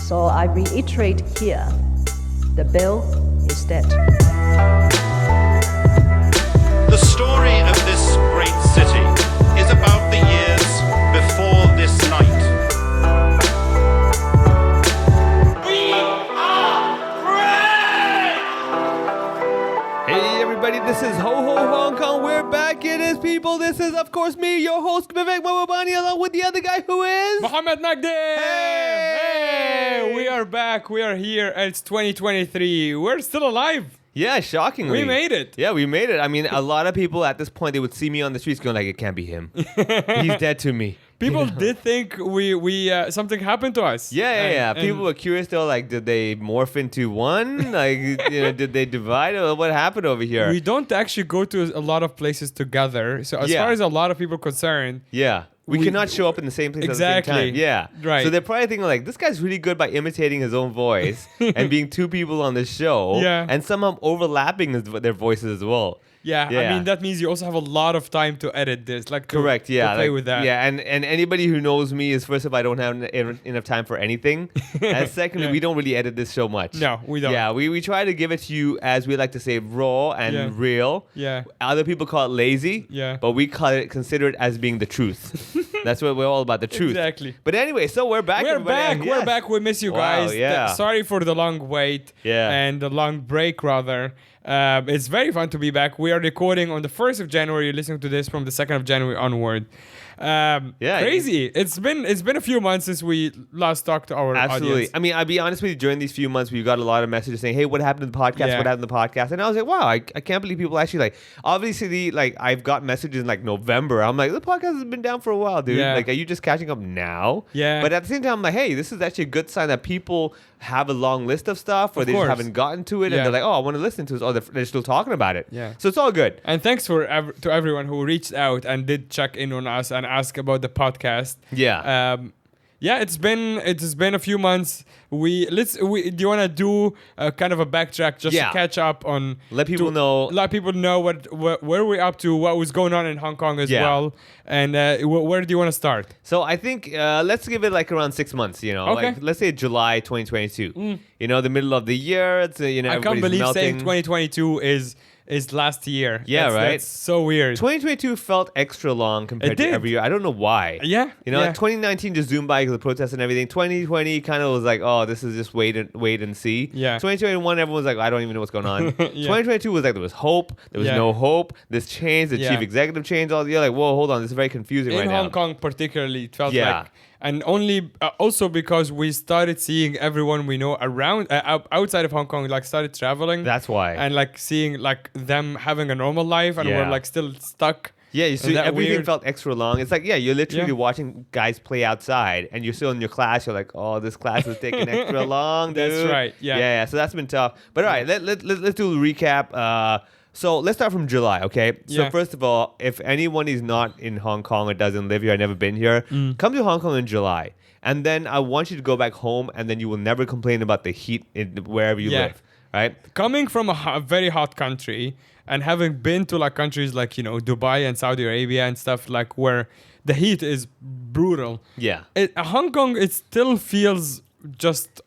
So I reiterate here, the bill is dead. The story of this great city is about the years before this night. We are free! Hey everybody, this is Ho Ho Hong Kong. We're back. It is people. This is of course me, your host Vivek Mawabani, along with the other guy who is Mohammed Nagdi! Hey! We are back. We are here. It's 2023. We're still alive. Yeah, shockingly. We made it. Yeah, we made it. I mean, a lot of people at this point, they would see me on the streets going like, it can't be him. He's dead to me. People did think we something happened to us. Yeah. People were curious though, like, did they morph into one? Like, did they divide? Or what happened over here? We don't actually go to a lot of places together. So as far as a lot of people concerned, yeah. We cannot show up in the same place at the same time. Yeah. Right. So they're probably thinking like, this guy's really good by imitating his own voice and being two people on the show. Yeah. And somehow overlapping their voices as well. Yeah, I mean, that means you also have a lot of time to edit this. Like, correct, yeah. To play with that. Yeah, and anybody who knows me is, first of all, I don't have enough time for anything. And secondly, we don't really edit this show much. No, we don't. Yeah, we try to give it to you, as we like to say, raw and real. Yeah. Other people call it lazy. Yeah. But we consider it as being the truth. That's what we're all about, the truth. Exactly. But anyway, so we're back. We're back. Yes. We're back. We miss you Wow, guys. yeah. Sorry for the long wait. Yeah. And the long break, rather. It's very fun to be back. We are recording on the 1st of January. You're listening to this from the 2nd of January onward. Crazy. It's been a few months since we last talked to our audience. I mean, I'll be honest with you, during these few months, we got a lot of messages saying, hey, what happened to the podcast? Yeah. What happened to the podcast? And I was like, wow, I can't believe people actually like, obviously, like, I've got messages in like November. I'm like, the podcast has been down for a while, dude. Yeah. Like, are you just catching up now? Yeah. But at the same time, I'm like, hey, this is actually a good sign that people have a long list of stuff, or they just haven't gotten to it, and they're like, oh, I want to listen to it. Oh, they're still talking about it. Yeah. So it's all good. And thanks to everyone who reached out and did check in on us and ask about the podcast. Yeah. It's been a few months. Do you want to do kind of a backtrack just to catch up on? Let people know where we're up to, what was going on in Hong Kong as well, and where do you want to start? So I think let's give it like around 6 months. Okay. Like, let's say July 2022. The middle of the year. It's I can't believe saying 2022 is last year. Yeah, right. That's so weird. 2022 felt extra long compared to every year. I don't know why. Yeah. 2019 just zoomed by because of the protests and everything. 2020 kind of was like, oh, this is just wait and see. Yeah. 2021, everyone was like, I don't even know what's going on. 2022 was like, there was hope. There was no hope. This changed. The chief executive changed. You're like, whoa, hold on. This is very confusing right now. In Hong Kong particularly, it felt like... And only also because we started seeing everyone we know around outside of Hong Kong, like started traveling. That's why. And like seeing like them having a normal life, and we're like still stuck. Yeah, you see, everything felt extra long. It's like, you're literally watching guys play outside, and you're still in your class. You're like, oh, this class is taking extra long, dude. That's right. Yeah. Yeah. So that's been tough. But all right, let's do a recap. So let's start from July, okay? So first of all, if anyone is not in Hong Kong or doesn't live here, or never been here, come to Hong Kong in July. And then I want you to go back home, and then you will never complain about the heat wherever you live, right? Coming from a very hot country and having been to like countries like, Dubai and Saudi Arabia and stuff like where the heat is brutal. Yeah. Hong Kong, it still feels...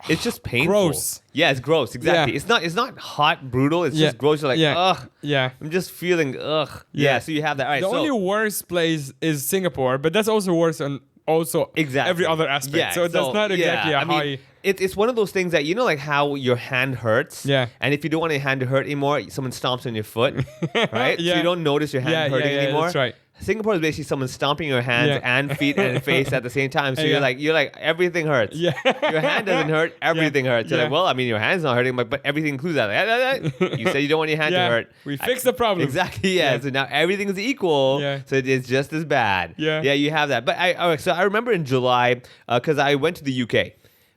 it's just painful. Gross. Yeah, it's gross. Exactly. Yeah. It's not hot, brutal. It's just gross. You're like, ugh. Yeah. I'm just feeling ugh. Yeah. So you have that. All right. The only worst place is Singapore, but that's also worse on every other aspect. Yeah. So that's not exactly a high. Mean, it's one of those things that, like how your hand hurts. Yeah. And if you don't want your hand to hurt anymore, someone stomps on your foot. Right? Yeah. So you don't notice your hand hurting anymore. That's right. Singapore is basically someone stomping your hands and feet and face at the same time. So you're like everything hurts. Yeah. Your hand doesn't hurt, everything hurts. You're like, well, I mean, your hand's not hurting, but everything includes that. Like, you said you don't want your hand to hurt. We fixed the problem. Exactly. Yeah. So now everything is equal. Yeah. So it's just as bad. Yeah. Yeah. You have that. But I remember in July because I went to the UK.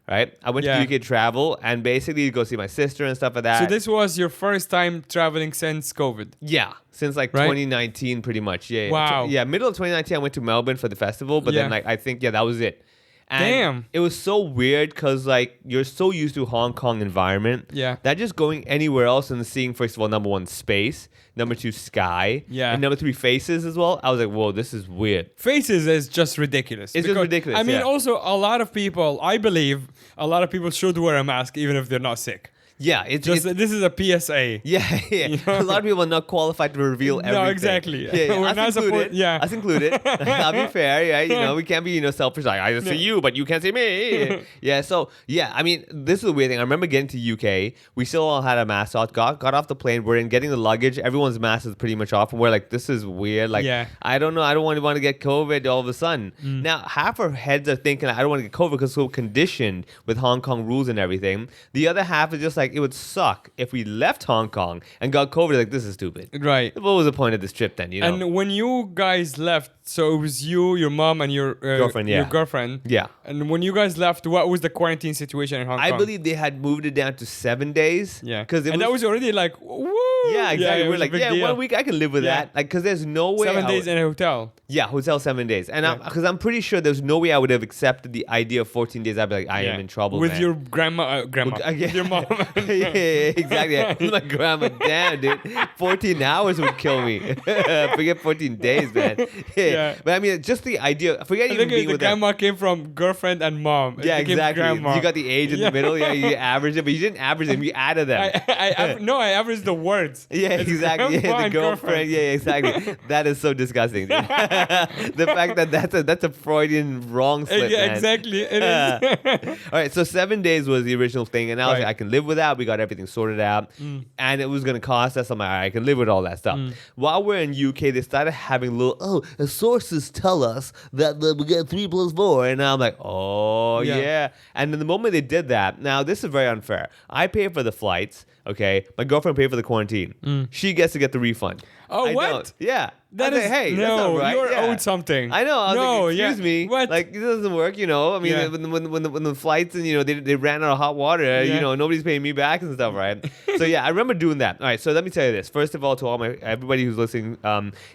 Right, I went to the UK to travel and basically go see my sister and stuff like that. So this was your first time traveling since COVID? Yeah, since like 2019, pretty much. Yeah. Wow. Yeah, middle of 2019, I went to Melbourne for the festival, but then I think that was it. And Damn. it was so weird because like you're so used to Hong Kong environment. Yeah. That just going anywhere else and seeing, first of all, number one, space. Number two, sky. Yeah. And number three, faces as well. I was like, whoa, this is weird. Faces is just ridiculous. It's just ridiculous, I mean, yeah. also a lot of people, I believe, a lot of people should wear a mask even if they're not sick. Yeah, it's Just this is a PSA. yeah, yeah. You know? A lot of people are not qualified to reveal everything. No, exactly. Yeah, We're us not included. yeah. Us included. I'll be fair. Yeah, you know, we can't be selfish. Like I just see you, but you can't see me. Yeah. So yeah, I mean, this is a weird thing. I remember getting to UK. We still all had a mask on. Got off the plane. We're in getting the luggage. Everyone's mask is pretty much off, and we're like, this is weird. Like, Yeah. I don't know. I don't want to get COVID all of a sudden. Now, half our heads are thinking, I don't want to get COVID because we're so conditioned with Hong Kong rules and everything. The other half is just like, it would suck if we left Hong Kong and got COVID. Like, this is stupid. Right. What was the point of this trip then? You know? And when you guys left, so it was you, your mom, and your Girlfriend, yeah. Your girlfriend. Yeah. And when you guys left, what was the quarantine situation in Hong Kong? I believe they had moved it down to 7 days. Yeah. Because that was already like, woo. yeah, exactly. it We're was a like, big yeah, deal. 1 week I can live with Yeah. that. Like, because there's no way. 7 days in a hotel. Yeah, hotel 7 days. And Yeah. because I'm pretty sure there's no way I would have accepted the idea of 14 days. I'd be like, I am in trouble, with man. your grandma, with your mom. Yeah, exactly. Yeah. With my grandma, damn, dude. 14 hours would kill me. Forget 14 days, man. Yeah. But I mean, just the idea. Forget I even think being the with them. grandma came from girlfriend and mom. It Yeah, became exactly. Grandma. You got the age in Yeah. the middle. Yeah, you average it, but you didn't average them. You added them. I averaged the words. Yeah, It's exactly. grandma Yeah, the and girlfriend. Yeah, exactly. That is so disgusting. Dude. The fact that that's a Freudian wrong slip, Yeah, man. exactly. It is. All right, so 7 days was the original thing, and I was Right. like, I can live with that. We got everything sorted out, and it was gonna cost us. I'm like, all right, I can live with all that stuff. While we're in UK, they started having the sources tell us that we get 3 + 4, and I'm like, oh Yeah. yeah. And then the moment they did that, now this is very unfair. I pay for the flights. Okay, my girlfriend paid for the quarantine. She gets to get the refund. Oh, I what? don't. Yeah. That I was is like, hey, that's no. not right. You're Yeah. owed something. I know. I was no, like, excuse me. What? Like, it doesn't work, you know. I mean, Yeah. when the flights and, they ran out of hot water, Yeah. nobody's paying me back and stuff, right? So, yeah, I remember doing that. All right, so let me tell you this. First of all, to everybody who's listening,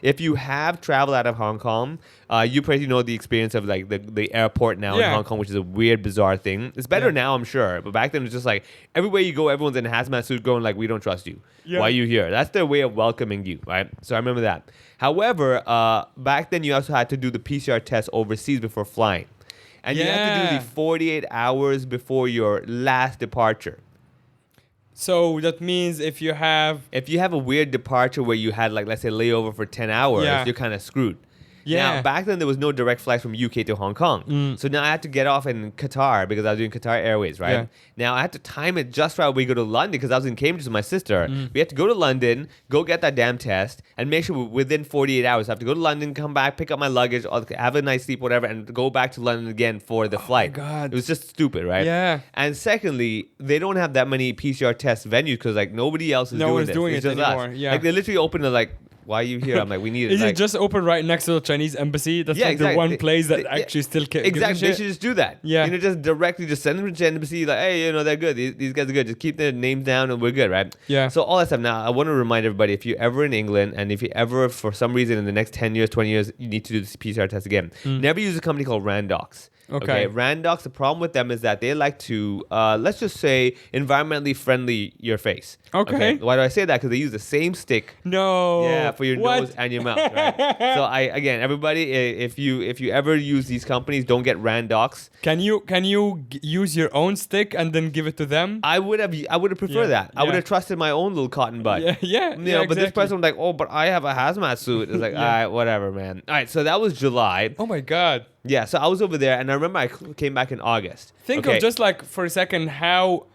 if you have traveled out of Hong Kong, you probably know the experience of, like, the airport now in Yeah. Hong Kong, which is a weird, bizarre thing. It's better now, I'm sure. But back then, it was just like, everywhere you go, everyone's in a hazmat suit going, like, we don't trust you. Yeah. Why are you here? That's their way of welcoming you, right? So I remember that. However, back then you also had to do the PCR test overseas before flying. And you had to do Yeah. the 48 hours before your last departure. So that means if you have If you have a weird departure where you had, like, let's say, layover for 10 hours, Yeah. you're kind of screwed. Yeah. Now, back then, there was no direct flights from UK to Hong Kong. So now I had to get off in Qatar because I was doing Qatar Airways, right? Yeah. Now, I had to time it just right when we go to London because I was in Cambridge with my sister. We had to go to London, go get that damn test, and make sure within 48 hours, I have to go to London, come back, pick up my luggage, or have a nice sleep, whatever, and go back to London again for the flight. God. It was just stupid, right? Yeah. And secondly, they don't have that many PCR test venues because, like, nobody else is No doing one's this. doing It's it just us. anymore, yeah. Like, they literally opened it like, why are you here? I'm like, we need it. is Like, it just open right next to the Chinese embassy? That's Yeah, like exactly. the one place that They- actually still gives a exactly. They shit. should just do that. Yeah. Just directly just send them to the embassy. Like, hey, they're good. These guys are good. Just keep their names down and we're good, right? Yeah. So all that stuff. Now, I want to remind everybody, if you're ever in England and if you ever, for some reason, in the next 10 years, 20 years, you need to do this PCR test again, never use a company called Randox. Okay. Randox, the problem with them is that they like to, let's just say, environmentally friendly your face. Okay. Why do I say that? Because they use the same stick. No. Yeah, for your What? nose and your mouth, right? So everybody, if you ever use these companies, don't get Randox. Can you use your own stick and then give it to them? I would have preferred Yeah, that. I would yeah. have trusted my own little cotton bud. Yeah. But this exactly. person was like, oh, but I have a hazmat suit. It's like, Yeah. all right, whatever, man. All right, so that was July. Oh my God. Yeah, so I was over there, and I remember I came back in August. Think Okay. of just like for a second how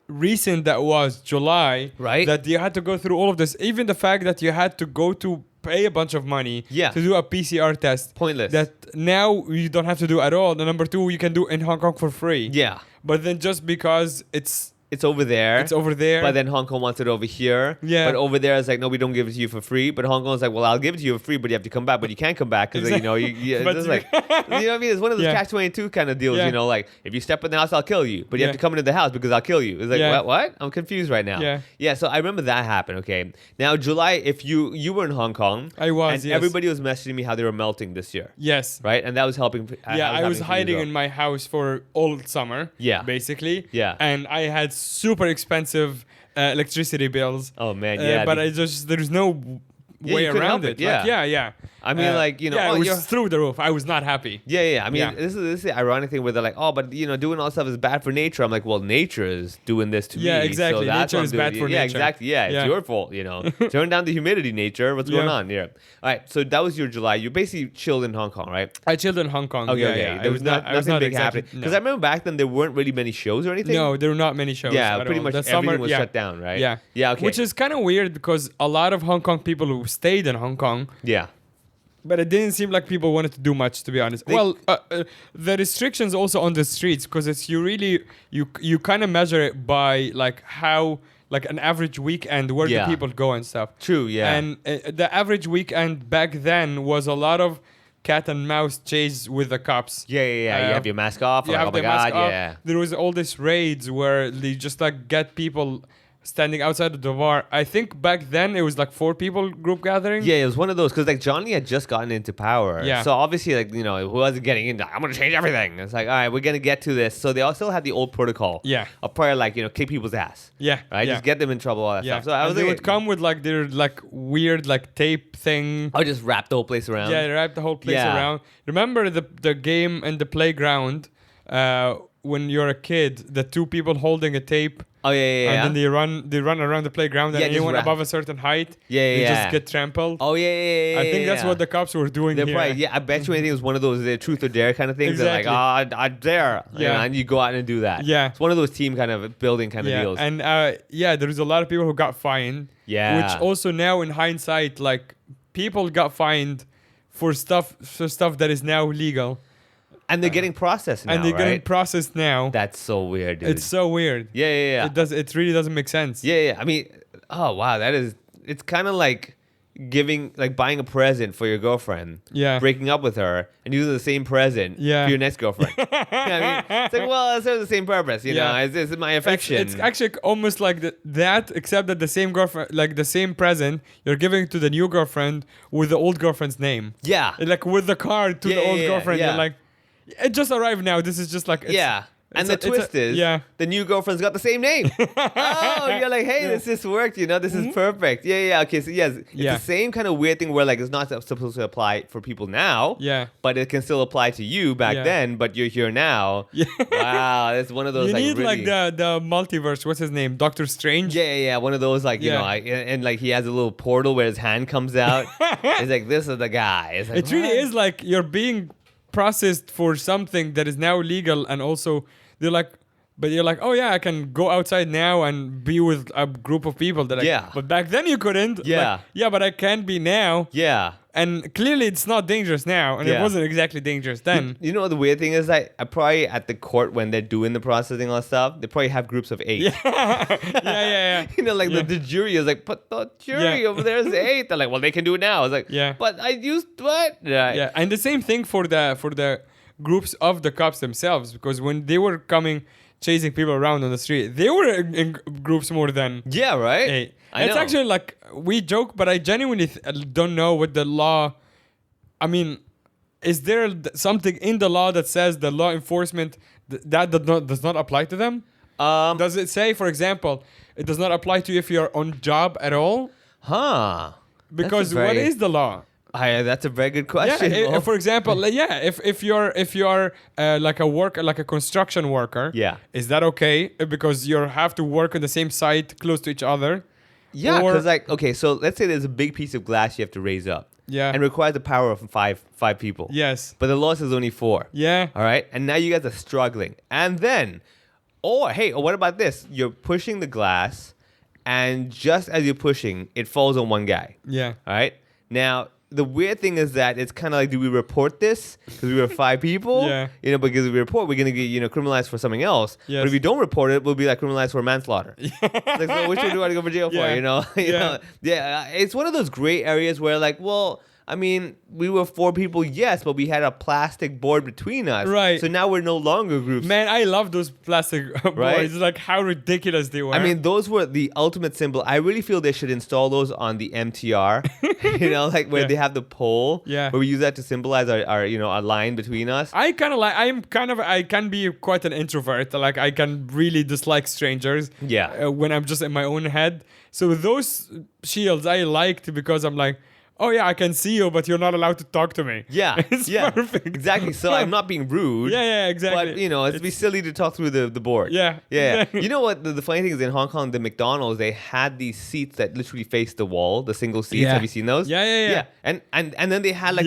recent that was, July. Right. That you had to go through all of this. Even the fact that you had to go to pay a bunch of money Yeah. to do a PCR test. Pointless. That now you don't have to do at all. The number two, you can do in Hong Kong for free. Yeah. But then just because it's it's over there. It's over there. But then Hong Kong wants it over here. Yeah. But over there, it's like, no, we don't give it to you for free. But Hong Kong's like, well, I'll give it to you for free, but you have to come back. But you can't come back because, you know, it's But just like, you know what I mean? It's one of those Yeah. catch-22 kind of deals, Yeah. you know, like, if you step in the house, I'll kill you. But you have Yeah. to come into the house because I'll kill you. It's like, Yeah. what? I'm confused right now. Yeah. Yeah, so I remember that happened, okay. Now, July, if you were in Hong Kong. I was, and yes. everybody was messaging me how they were melting this year. Yes. Right? And that was helping. Yeah, I was hiding in my house for all summer. Yeah. Basically. Yeah. And I had super expensive electricity bills. Oh, man, yeah. But there's no Yeah, way you couldn't around help it. it, Like, yeah. yeah. I mean, like, you know, yeah, oh, it you're- was through the roof. I was not happy. Yeah. I mean, Yeah. this is the ironic thing where they're like, oh, but you know, doing all this stuff is bad for nature. I'm like, well, nature is doing this to me. Yeah, exactly. So that's Nature what I'm is doing. bad for yeah, nature. exactly. Yeah, it's Yeah. your fault. You know, turn down the humidity, nature. What's going Yeah. on here? All right, so that was your July. You basically chilled in Hong Kong, right? I chilled in Hong Kong. Okay, yeah, okay. Yeah. There was nothing big happening because I remember back then there weren't really many shows or anything. No, there were not many shows. Yeah, at pretty all. much The everything summer, was yeah. shut down, right? Yeah. Yeah. Okay. Which is kind of weird because a lot of Hong Kong people who stayed in Hong Kong, yeah. but it didn't seem like people wanted to do much, to be honest. The restrictions also on the streets because it's you kind of measure it by like how like an average weekend where Yeah. do people go and stuff. True. Yeah. And the average weekend back then was a lot of cat and mouse chase with the cops. yeah. You have your mask off. You Like, have oh my the mask god. off. Yeah. There was all these raids where they just like get people standing outside of the bar. I think back then it was like 4 people group gathering. Yeah, it was one of those because like Johnny had just gotten into power. Yeah. So obviously, like you know, who wasn't getting into? I'm gonna change everything. It's like, all right, we're gonna get to this. So they all still had the old protocol. Yeah. Of probably like kick people's ass. Yeah. Right. Yeah. Just get them in trouble. All that Yeah. stuff. So I was and they like, would come with like their like weird like tape thing. I'll just wrap the whole place around. Yeah, they wrap the whole place Yeah. around. Remember the game in the playground when you're a kid, the 2 people holding a tape. Oh yeah. And then they run around the playground, and Yeah, just anyone wrap. above a certain height, Yeah, they yeah. just get trampled. Oh yeah. I think that's what the cops were doing They're here. probably, yeah, I bet you anything was one of those truth or dare kind of things. Exactly. They're like, I dare. You Yeah. know, and you go out and do that. Yeah. It's one of those team kind of building kind of Yeah, deals. and there's a lot of people who got fined. Yeah. Which also now in hindsight, like people got fined for stuff that is now legal, And they're getting processed now, and they're getting right? processed now. That's so weird, dude. It's so weird. Yeah. It really doesn't make sense. Yeah. I mean, oh wow, it's kind of like buying a present for your girlfriend. Yeah. Breaking up with her and using the same present Yeah. for your next girlfriend. You know what I mean? It's like, well, it serves the same purpose, you Yeah. know. It's my affection. It's actually almost like that, except that the same girlfriend, like the same present, you're giving to the new girlfriend with the old girlfriend's name. yeah. Like with the card to the old girlfriend, yeah. you're like, it just arrived now. This is just like, Yeah. And the twist is, the new girlfriend's got the same name. Oh, you're like, hey, this just worked, you know, this is perfect. Yeah. Okay, so yes, it's Yeah. the same kind of weird thing where like it's not supposed to apply for people now. Yeah. But it can still apply to you back Yeah. then, but you're here now. Yeah. Wow, it's one of those You like need really. like the multiverse. What's his name? Doctor Strange. Yeah. One of those like, you Yeah. know, and like he has a little portal where his hand comes out. It's like, this is the guy. It's like, It really what? is like you're being processed for something that is now legal, and also they're like, but you're like, oh yeah, I can go outside now and be with a group of people. That Yeah. But back then you couldn't. Yeah. Like, yeah, but I can be now. Yeah. And clearly it's not dangerous now, and it Yeah. wasn't exactly dangerous then. You know what the weird thing is? Like, I probably at the court when they're doing the processing all that stuff, they probably have groups of 8. yeah. You know, like Yeah. the jury is like, but the jury Yeah. over there is 8. They're like, well, they can do it now. It's like, Yeah. but I used what? Yeah. Yeah, and the same thing for the groups of the cops themselves, because when they were coming chasing people around on the street, they were in groups more than Yeah, right? 8. I It's know. actually like we joke, but I genuinely don't know what the law. I mean, is there something in the law that says the law enforcement that does not apply to them? Does it say, for example, it does not apply to you if you're on job at all? Huh. Because very- what is the law? That's a very good Yeah, question. for example, if you're like a construction worker, Yeah. is that okay? Because you have to work on the same site, close to each other. Yeah, Or- because like, okay, so let's say there's a big piece of glass you have to raise up. Yeah. And requires the power of five people. Yes. But the law says only 4. Yeah. All right. And now you guys are struggling. And then, or what about this? You're pushing the glass, and just as you're pushing, it falls on one guy. Yeah. All right. Now, the weird thing is that it's kind of like, do we report this because we were 5 people? Yeah. Because if we report, we're gonna get criminalized for something else. Yes. But if we don't report it, we'll be like criminalized for manslaughter. Like, so which one do I want to go for jail for? Yeah. Yeah. It's one of those gray areas where like, well, I mean, we were 4 people, yes, but we had a plastic board between us. Right. So now we're no longer groups. Man, I love those plastic boards. Like how ridiculous they were. I mean, those were the ultimate symbol. I really feel they should install those on the MTR. Like where they have the pole. Yeah. Where we use that to symbolize our line between us. I can be quite an introvert. Like I can really dislike strangers. Yeah. When I'm just in my own head. So those shields I liked because I'm like, oh yeah, I can see you, but you're not allowed to talk to me. Yeah, it's perfect. Exactly. So I'm not being rude. Yeah, exactly. But it'd be silly to talk through the board. Yeah. You know what? The funny thing is, in Hong Kong, the McDonald's, they had these seats that literally face the wall, the single seats. Yeah. Have you seen those? Yeah. And then they had like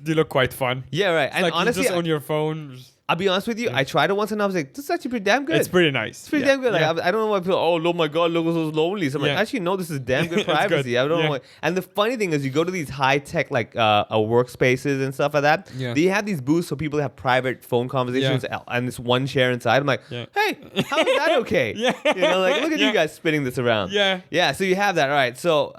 they look quite fun. Yeah, right. It's And like honestly, you just on your phone. I'll be honest with you. I tried it once and I was like, this is actually pretty damn good. It's pretty nice. It's pretty damn good. Like, I don't know why people, oh my God, look, so lonely. So I'm like, Yeah. actually, no, this is damn good It's privacy. good. I don't know Yeah. why. And the funny thing is, you go to these high tech, like workspaces and stuff like that. Yeah. They have these booths so people have private phone conversations and this one chair inside. I'm like, Yeah. hey, how is that okay? Yeah. Like, look at Yeah. you guys spinning this around. Yeah. Yeah, so you have that. All right. So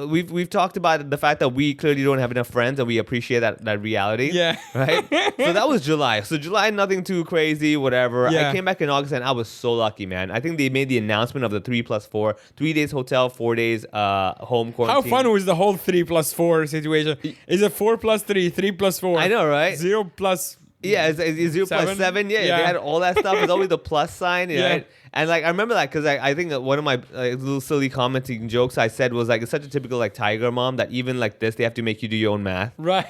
we've talked about the fact that we clearly don't have enough friends and we appreciate that reality. Yeah. Right? So that was July. So July, nothing too crazy, whatever. Yeah. I came back in August and I was so lucky, man. I think they made the announcement of the 3+4, 3 days hotel, 4 days home How quarantine. fun was the whole 3+4 situation? Is it 4+3, 3+4? I know, right? 0 plus. Yeah, it's 0 plus 7? 7. Yeah, Yeah. they had all that stuff. It's always the plus sign. Yeah. Right? And like I remember that because I think that one of my little silly commenting jokes I said was like, it's such a typical like tiger mom that even like this, they have to make you do your own math. Right.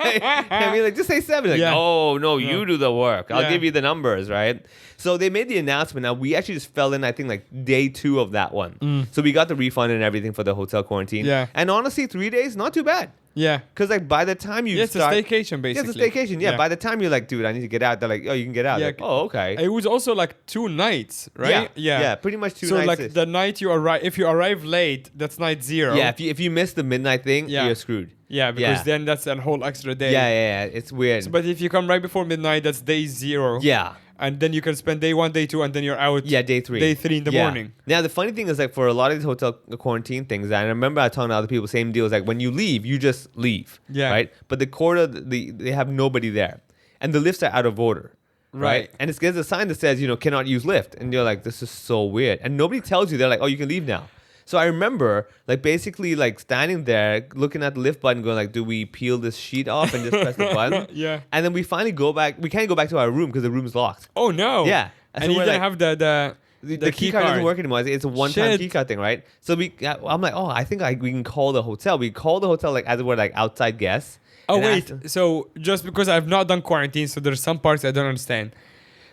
I mean, like, just say 7. Like, Yeah. oh, no, you do the work. I'll Yeah. give you the numbers, right? So they made the announcement. Now, we actually just fell in, I think, like day 2 of that one. So we got the refund and everything for the hotel quarantine. Yeah. And honestly, 3 days, not too bad. Yeah. Because, like, by the time you It's start... a staycation, basically. Yeah, it's a staycation. Yeah. By the time you're like, dude, I need to get out. They're like, oh, you can get out. Yeah. Like, oh, okay. It was also like 2 nights, right? Yeah, pretty much 2 so nights. like the night you arrive, if you arrive late, that's night 0. Yeah, if you miss the midnight thing, Yeah. you're screwed. Yeah, because then that's a whole extra day. Yeah. It's weird. So, but if you come right before midnight, that's day 0. Yeah. And then you can spend day 1, day 2, and then you're out. Yeah, day 3. Day 3 in the morning. Now, the funny thing is, like, for a lot of these hotel quarantine things, and I remember I talking to other people, same deal is like, when you leave, you just leave. Yeah. Right? But the quarter, they have nobody there. And the lifts are out of order. Right. And there's a sign that says, cannot use lift. And you're like, this is so weird. And nobody tells you. They're like, oh, you can leave now. So I remember, like, basically, like, standing there, looking at the lift button, going, like, do we peel this sheet off and just press the button? Yeah. And then we finally go back. We can't go back to our room because the room's locked. Oh, no. Yeah. And So you we're didn't like- have the key card doesn't work anymore. It's a one-time Shit. key card thing, right? So I'm like, oh, I think we can call the hotel. We call the hotel like as it were like outside guests. Oh, and wait. ask- So just because I've not done quarantine, so there's some parts I don't understand.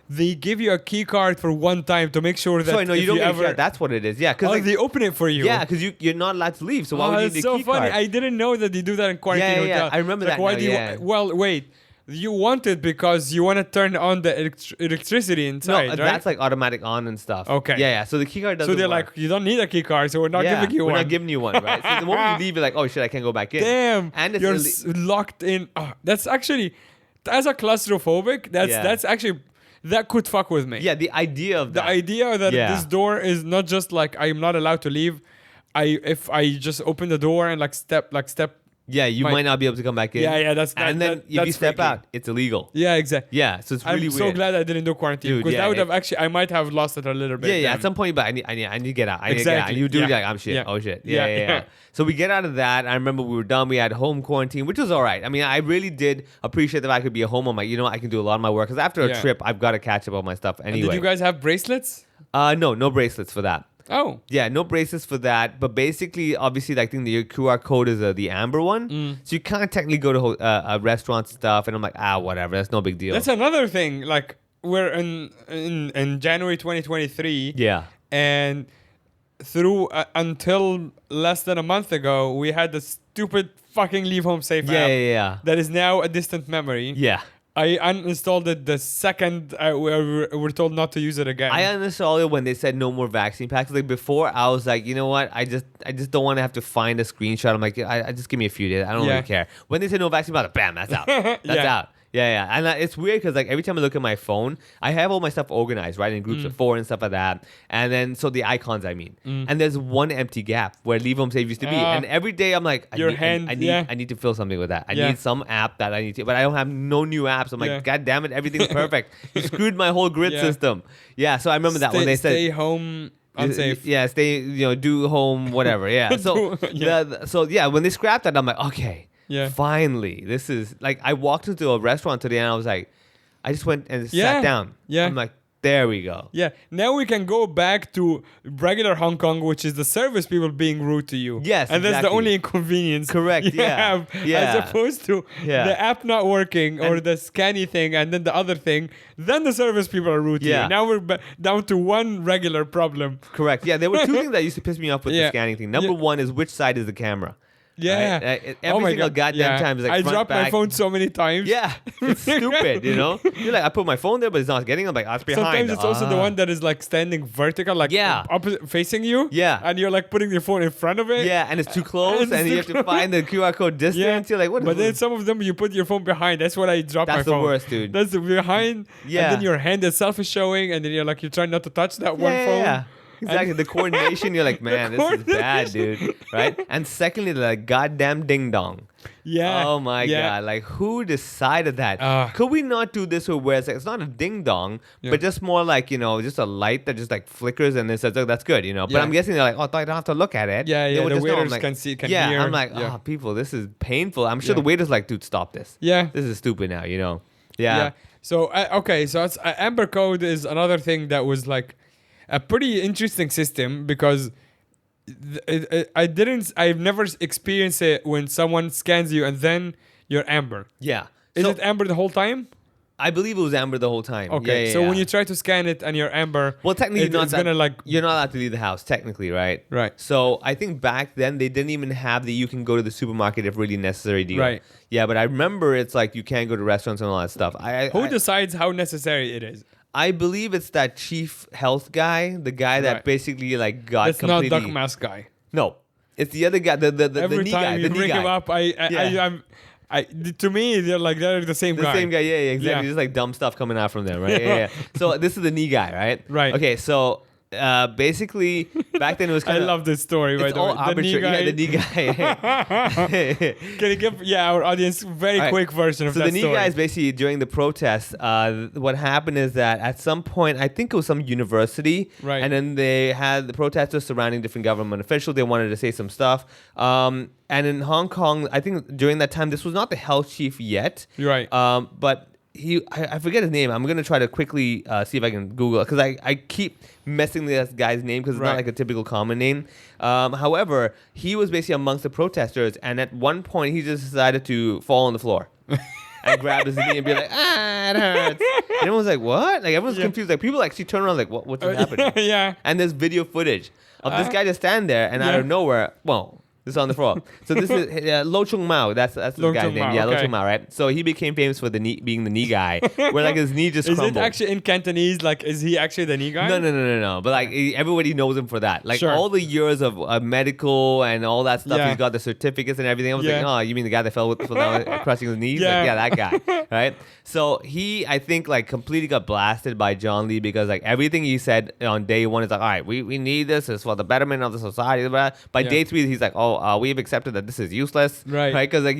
They give you a key card for one time to make sure that Sorry, no, if you don't get ever... a key card. That's what it is. Yeah, because Oh, they open it for you. yeah, because you're not allowed to leave. So why Oh, would you that's need a so key funny. card? I didn't know that they do that in quarantine Yeah. hotel. I remember Like, that why now, do you? yeah. Well, wait. You want it because you want to turn on the electricity no, inside, right? that's like automatic on and stuff. Okay. Yeah. So the key card doesn't So they're work. like, you don't need a key card, so we're not giving you we're one. not giving you one, right? So the moment you leave, you're like, oh shit, I can't go back in. Damn, And it's you're locked in. Oh, that's actually, as a claustrophobic, that's actually that could fuck with me. Yeah, the idea of The that. idea that Yeah. this door is not just like I'm not allowed to leave. If I just open the door and step. Yeah, you My- might not be able to come back in. Yeah, that's And then if you that's step freaky. out, it's illegal. Yeah, exactly. Yeah, so it's really I'm so weird. glad I didn't do quarantine Dude, because yeah, that would it- have actually I might have lost it a little bit. Yeah. At then. some point, but I need to get out. I need to get out. Exactly, And you do yeah. like, I'm shit. Yeah. Oh shit. Yeah, Yeah. yeah. So we get out of that. I remember we were done. We had home quarantine, which was all right. I mean, I really did appreciate that I could be at home. I'm like, I can do a lot of my work because after a Yeah. trip, I've got to catch up on my stuff And anyway. did you guys have bracelets? No bracelets for that. Oh. Yeah, no bracelets for that. But basically, obviously, I think the QR code is the Amber one. So you can't technically go to restaurants and stuff. And I'm like, whatever. That's no big deal. That's another thing. Like we're in January 2023. Yeah. And through until less than a month ago, we had the stupid fucking leave home safe app Yeah. that is now a distant memory. Yeah. I uninstalled it the second we're told not to use it again. I uninstalled it when they said no more vaccine packs. Like before, I was like, you know what? I just don't want to have to find a screenshot. I'm like, I just give me a few days. I don't really care. When they said no vaccine packs, bam, that's out. That's out. Yeah. And it's weird because like every time I look at my phone, I have all my stuff organized, right, in groups of 4 and stuff like that. And then so the icons, and there's one empty gap where Leave Home Safe used to be. And every day I'm like, I need to fill something with that. I need some app that I need to, but I don't have no new apps. I'm like, God damn it, everything's perfect. You screwed my whole grid system. Yeah, so I remember that when they said stay home. Unsafe. Yeah, stay. Do home whatever. Yeah. So when they scrapped that, I'm like, okay. Yeah. Finally, this is like I walked into a restaurant today and I was like, I just went and sat down. Yeah. I'm like, there we go. Yeah. Now we can go back to regular Hong Kong, which is the service people being rude to you. Yes. And that's the only inconvenience. Correct. Have, as opposed to the app not working or the scanny thing and then the other thing. Then the service people are rude to you. Now we're down to one regular problem. Correct. Yeah. There were 2 things that used to piss me off with the scanning thing. Number 1 is which side is the camera. Yeah. Right? Every single goddamn time is like I front, dropped back. my phone so many times. Yeah. It's stupid, You're like, I put my phone there, but it's not getting it. I'm like, it's behind. Sometimes it's also the one that is like standing vertical, like opposite, facing you. Yeah. And you're like putting your phone in front of it. Yeah, and it's too close, and you have to find the QR code distance. You're like, what? But then some of them, you put your phone behind. That's what I dropped my phone. That's the worst, dude. That's the behind. Yeah. And then your hand itself is showing, and then you're trying not to touch that one phone. Yeah. Exactly. The coordination, you're like, man, this is bad, dude. Right? And secondly, the goddamn ding dong. Yeah. Oh my God. Like, who decided that? Could we not do this where it's like, it's not a ding dong, but just more like, just a light that just like flickers and it says, oh, that's good, But I'm guessing they're like, oh, I don't have to look at it. Yeah, the waiters can see, can hear. Yeah, I'm like, oh, people, this is painful. I'm sure the waiter's like, dude, stop this. Yeah. This is stupid now, Yeah. So, so it's, Amber Code is another thing that was like, a pretty interesting system because I've never experienced it when someone scans you and then you're Amber. Yeah. Is it Amber the whole time? I believe it was Amber the whole time. Okay. So when you try to scan it and you're Amber, well, technically you're not allowed to leave the house, technically, right? Right. So I think back then they didn't even have the you can go to the supermarket if really necessary deal. Right. Yeah, but I remember it's like you can't go to restaurants and all that stuff. Who decides how necessary it is? I believe it's that chief health guy, the guy that basically like got That's completely... not Duck Mask guy. No, it's the other guy, the Every knee time guy. you bring him up, to me, they're the same guy. The same guy, yeah, exactly. Just like dumb stuff coming out from them, right? Yeah. So this is the knee guy, right? Right. Okay, so basically back then it was kind of... I love this story, by the way. The knee guy. Can you give our audience a very quick version of that story? So the knee guy is basically during the protests, what happened is that at some point, I think it was some university, right. And then they had the protesters surrounding different government officials. They wanted to say some stuff. And in Hong Kong, I think during that time, this was not the health chief yet. Right. But I forget his name. I'm going to try to quickly see if I can Google it because I keep messing this guy's name because it's not like a typical common name. However, he was basically amongst the protesters, and at one point he just decided to fall on the floor and grab his knee and be like, it hurts. And everyone's like, what? Like everyone's confused. Like people actually turn around like, what's happening? Yeah. And there's video footage of this guy just stand there and out of nowhere, this is on the floor. So this is Lo Chung Mao. That's the guy's name. Yeah, Lo Chung Mao, right? So he became famous for being the knee guy, where like his knee just crumbled. Is it actually in Cantonese? Like, is he actually the knee guy? No. But like everybody knows him for that. Like all the years of medical and all that stuff. He's got the certificates and everything. I was like, oh, you mean the guy that fell crushing his knees? Yeah. Like, yeah, that guy, right? So he, I think, like completely got blasted by John Lee because like everything he said on day one is like, all right, we need this. It's for the betterment of the society. By day 3, he's like, we've accepted that this is useless, right? Because like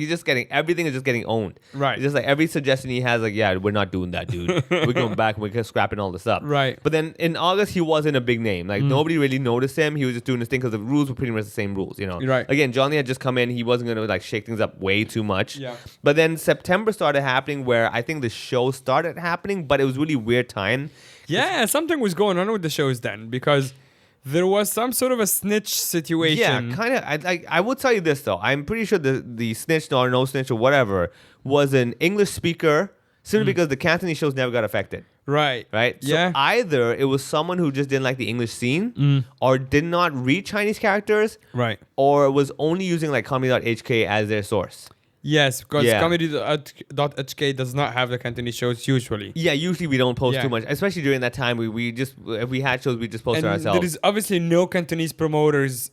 everything is just getting owned, right? It's just like every suggestion he has, like, we're not doing that, dude. We're going back and we're scrapping all this up, right? But then in August, he wasn't a big name. Like nobody really noticed him. He was just doing his thing because the rules were pretty much the same rules, Right. Again, John Lee had just come in. He wasn't going to like shake things up way too much. Yeah. But then September started happening, where I think the show started happening, but it was really weird time. Yeah, something was going on with the shows then because there was some sort of a snitch situation. Yeah, kind of. I would tell you this though. I'm pretty sure the snitch or no snitch or whatever was an English speaker, simply because the Cantonese shows never got affected. Right. Right. Yeah. So either it was someone who just didn't like the English scene, or did not read Chinese characters, right, or was only using like comedy.hk as their source. Yes, because Yeah. comedy.hk does not have the Cantonese shows usually. Yeah, usually we don't post Yeah. too much, especially during that time. We just if we had shows, we just post it And ourselves. there is obviously no Cantonese promoters,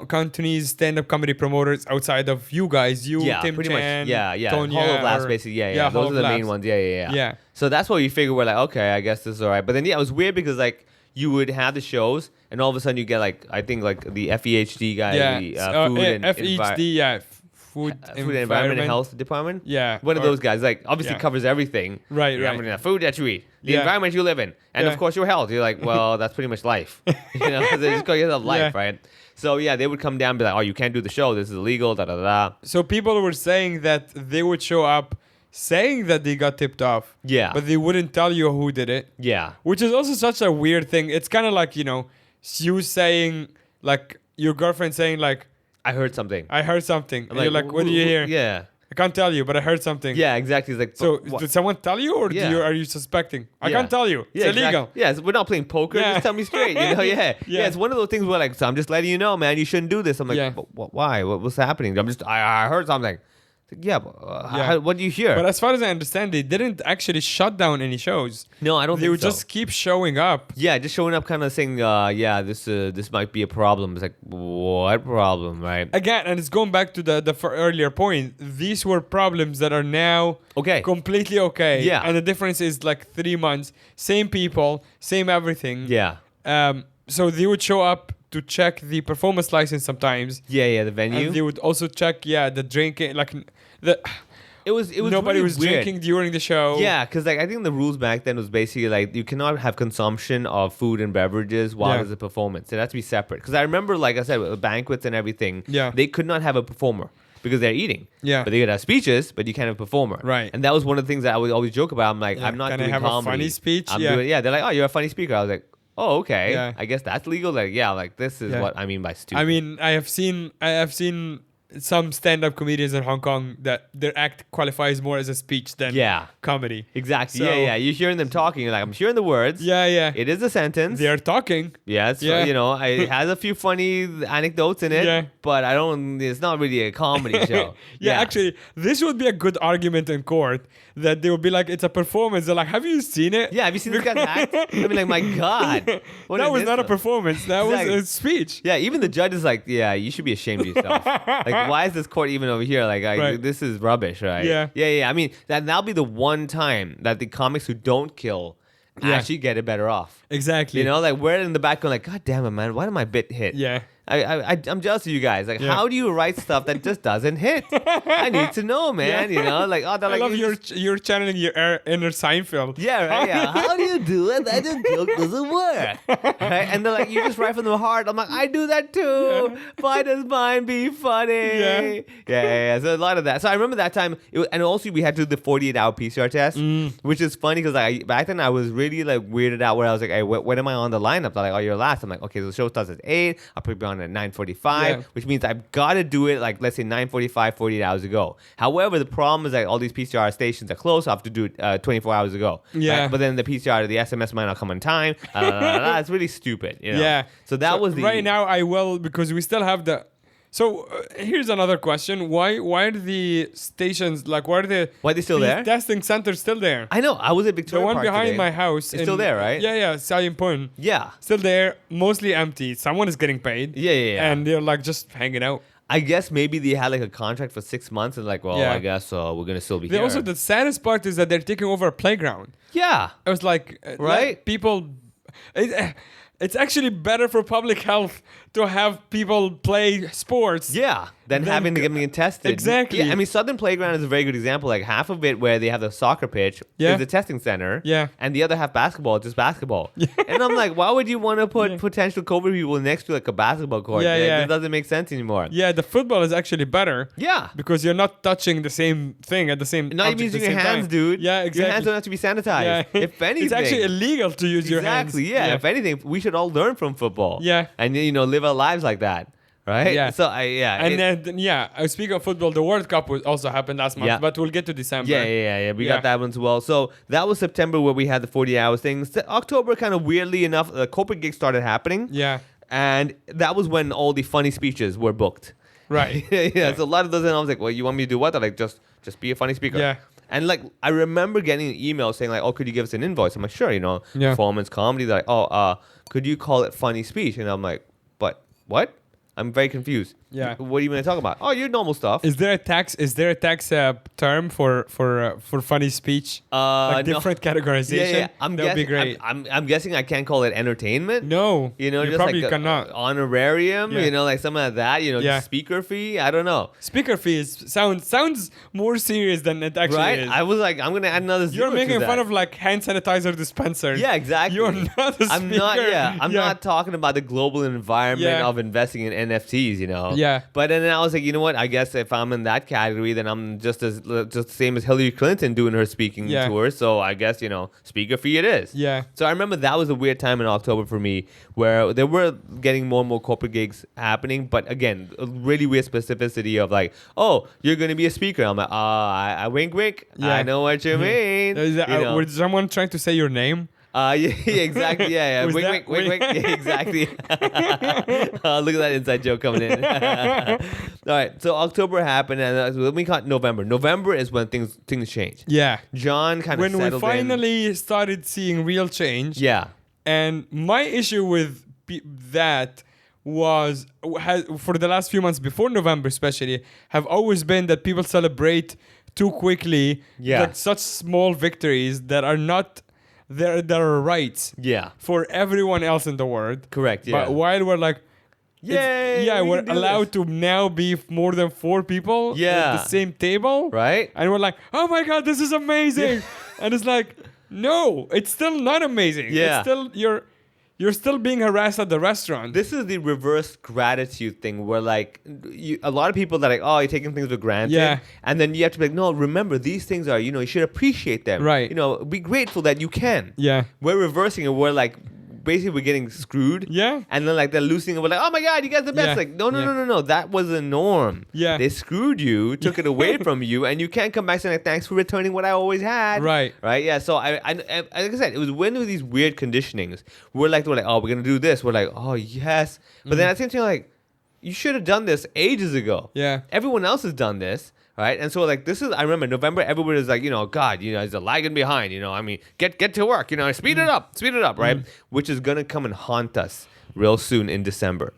Cantonese stand-up comedy promoters outside of you guys. You, yeah, Tim pretty Chan, much. Yeah. Tonya, Hall of Laughs, or- basically. Yeah. Hall Those of are the main Laughs. ones. Yeah. Yeah. So that's what we figured. We're like, okay, I guess this is all right. But then it was weird because like you would have the shows, and all of a sudden you get like I think like the FEHD guy, the food and FEHD, food food and environment and health department. Yeah, one of or- those guys. Like obviously yeah. covers everything. Right, You right. have the food that you eat, the Yeah. environment you live in, and Yeah. of course your health. You're like, well, that's pretty much life. You know, they just call yourself life, Yeah. right? So yeah, they would come down and be like, oh, you can't do the show. This is illegal. Da da da. So people were saying that they would show up saying that they got tipped off. Yeah. But they wouldn't tell you who did it. Yeah. Which is also such a weird thing. It's kind of like, you saying, like, your girlfriend saying, like, I heard something. I heard something. I'm And you're like, what do you hear? Yeah. I can't tell you, but I heard something. Yeah, exactly. It's like, So but what- did someone tell you, or Yeah. are you suspecting? I Yeah. can't tell you. It's yeah, illegal. Exactly. Yeah, so we're not playing poker. Yeah. Just tell me straight. You know, yeah. Yeah. It's one of those things where like, so I'm just letting you know, man, you shouldn't do this. I'm like, Yeah. but why? What's happening? I heard something. It's like, yeah, but Yeah. what do you hear? But as far as I understand, they didn't actually shut down any shows. No, I don't They think would so. just keep showing up. Yeah, just showing up, kind of saying, yeah, this might be a problem. It's like, what problem, right? Again, and it's going back to the earlier point. These were problems that are now Okay. completely okay. Yeah. And the difference is like 3 months, same people, same everything. Yeah. So they would show up to check the performance license sometimes. Yeah, the venue. And they would also check, the drinking, like It was nobody really was weird. drinking during the show. Yeah, because like I think the rules back then was basically like you cannot have consumption of food and beverages while Yeah. there's a performance. It has to be separate. Because I remember, like I said, with banquets and everything, Yeah. they could not have a performer because they're eating. Yeah. But they could have speeches, but you can't have a performer. Right. And that was one of the things that I would always joke about. I'm like, Yeah. I'm not Can I doing have a comedy. funny speech? I'm Yeah. doing, they're like, oh, you're a funny speaker. I was like, oh, okay. Yeah. I guess that's legal. Like, yeah, like this is Yeah. what I mean by stupid. I mean, I have seen some stand-up comedians in Hong Kong that their act qualifies more as a speech than Yeah. comedy. Exactly. So- yeah. You're hearing them talking. You're like, I'm hearing the words. Yeah. It is a sentence. They are talking. Yeah, it's Yeah. it has a few funny anecdotes in it, Yeah. but it's not really a comedy show. Actually, this would be a good argument in court that they would be like, it's a performance. They're like, have you seen it? Yeah, have you seen this guy's act? I mean, like, my God. What that is was this not a stuff? performance. That Exactly. was a speech. Yeah, even the judge is like, yeah, you should be ashamed of yourself. Like, why is this court even over here? Like, Right. this is rubbish, right? Yeah. I mean, that'll be the one time that the comics who don't kill Yeah. actually get it better off. Exactly. You know, like, we're in the back going like, God damn it, man, why did my bit hit? Yeah. I'm jealous of you guys. Like, Yeah. how do you write stuff that just doesn't hit? I need to know, man. Yeah. You know, like, oh, they're I like, love you just- you're channeling your inner Seinfeld. yeah, right. Yeah. How do you do it? That just joke doesn't work. Right? And they're like, you just write from the heart. I'm like, I do that too. Why does mine be funny? Yeah. So a lot of that. So I remember that time, and also we had to do the 48-hour PCR test, which is funny because back then I was really like weirded out where I was like, hey, when am I on the lineup? They're like, oh, you're last. I'm like, okay, so the show starts at 8. I'll probably be on at 9:45, Yeah. which means I've got to do it like, let's say 9:45, 48 hours ago. However, the problem is that all these PCR stations are closed. So I have to do it 24 hours ago. Yeah. Right? But then the PCR, the SMS might not come on time. It's really stupid. You know? Yeah. So that was the right now. I will, because we still have the. So here's another question: Why are the stations, like, why are they still these there? testing centers still there? I know. I was at The Victoria one Park behind today. my house. It's still there, right? Yeah. Sayin Pun. Yeah. Still there, mostly empty. Someone is getting paid. Yeah. And they're like just hanging out. I guess maybe they had like a contract for 6 months and like, well, Yeah. I guess we're gonna still be They here. also, the saddest part is that they're taking over a playground. yeah. I was like, Right? people. It's actually better for public health to have people play sports. Yeah, than Then having to go- get me tested. Exactly. Yeah, I mean, Southern Playground is a very good example. Like half of it where they have the soccer pitch Yeah. is the testing center. Yeah. And the other half basketball, just basketball. And I'm like, why would you want to put potential COVID people next to like a basketball court? Yeah, Like, yeah. It doesn't make sense anymore. Yeah, the football is actually better. Yeah. Because you're not touching the same thing at the same Not even object at using the your same hands, time. dude. Yeah, exactly. Your hands don't have to be sanitized. Yeah. If anything. It's actually illegal to use your hands. Exactly, yeah. If anything, we should all learn from football. Yeah. And, live our lives like that. Right? Yeah. So, And then, speaking of football, the World Cup also happened last month, Yeah. but we'll get to December. Yeah. We Yeah. got that one as well. So that was September where we had the 40 hours thing. October, kind of weirdly enough, the corporate gigs started happening. Yeah. And that was when all the funny speeches were booked. Right. yeah. So a lot of those, and I was like, well, you want me to do what? They're like, just be a funny speaker. Yeah. And like, I remember getting an email saying like, oh, could you give us an invoice? I'm like, sure, Yeah. performance comedy. They're like, oh, could you call it funny speech? And I'm like, but what? I'm very confused. Yeah. What are you going to talk about? Oh, your normal stuff. Is there a tax term for funny speech? Like No. different categorization? Yeah. That would be great. I'm guessing I can't call it entertainment. No. You you just probably like cannot. honorarium, Yeah. like something like that, Yeah. speaker fee. I don't know. Speaker fees sounds more serious than it actually Right? is. I was like, I'm going to add another zero You're making to fun that. of like hand sanitizer dispensers. Yeah, exactly. You're not a speaker. I'm not. Yeah, I'm not talking about the global environment Yeah. of investing in NFTs. Yeah. But then I was like, you know what? I guess if I'm in that category, then I'm just the same as Hillary Clinton doing her speaking Yeah. tour. So I guess speaker fee it is. Yeah. So I remember that was a weird time in October for me, where there were getting more and more corporate gigs happening. But again, a really weird specificity of like, oh, you're going to be a speaker. I'm like, I wink, wink. Yeah. I know what you mean. Is that, was someone trying to say your name? Yeah, exactly. Yeah. Was Wink, that- wink, wink, wink. Yeah, exactly. Look at that inside joke coming in. All right. So October happened, and then we got November. November is when things change. Yeah. John kind of When we settled in. finally started seeing real change. Yeah. And my issue with that for the last few months before November especially have always been that people celebrate too quickly like such small victories that are not there are rights Yeah. for everyone else in the world. Correct. Yeah. But while we're like Yay! yeah, we we're can do allowed this. to now be more than 4 people Yeah. at the same table. Right? And we're like, oh my God, this is amazing. And it's like, no, it's still not amazing. Yeah. It's still, you're still being harassed at the restaurant. This is the reverse gratitude thing where like a lot of people that are like, oh, you're taking things for granted. Yeah. And then you have to be like, no, remember these things are, you should appreciate them. Right. Be grateful that you can. Yeah. We're reversing it. We're like, basically we're getting screwed. Yeah. And then like they're losing it. We're like, oh my God, you guys are the best. Yeah. Like, no. Yeah. That was the norm. Yeah. They screwed you, took it away from you, and you can't come back saying like, thanks for returning what I always had. Right. Right. Yeah. So I like I said, it was when there were these weird conditionings. We're like, oh, we're gonna do this. We're like, oh yes. But then at the same time, like, you should have done this ages ago. Yeah. Everyone else has done this. Right. And so like this is, I remember November, everybody was like, God, is lagging behind, I mean, get to work, speed it up, right? Which is going to come and haunt us real soon in December.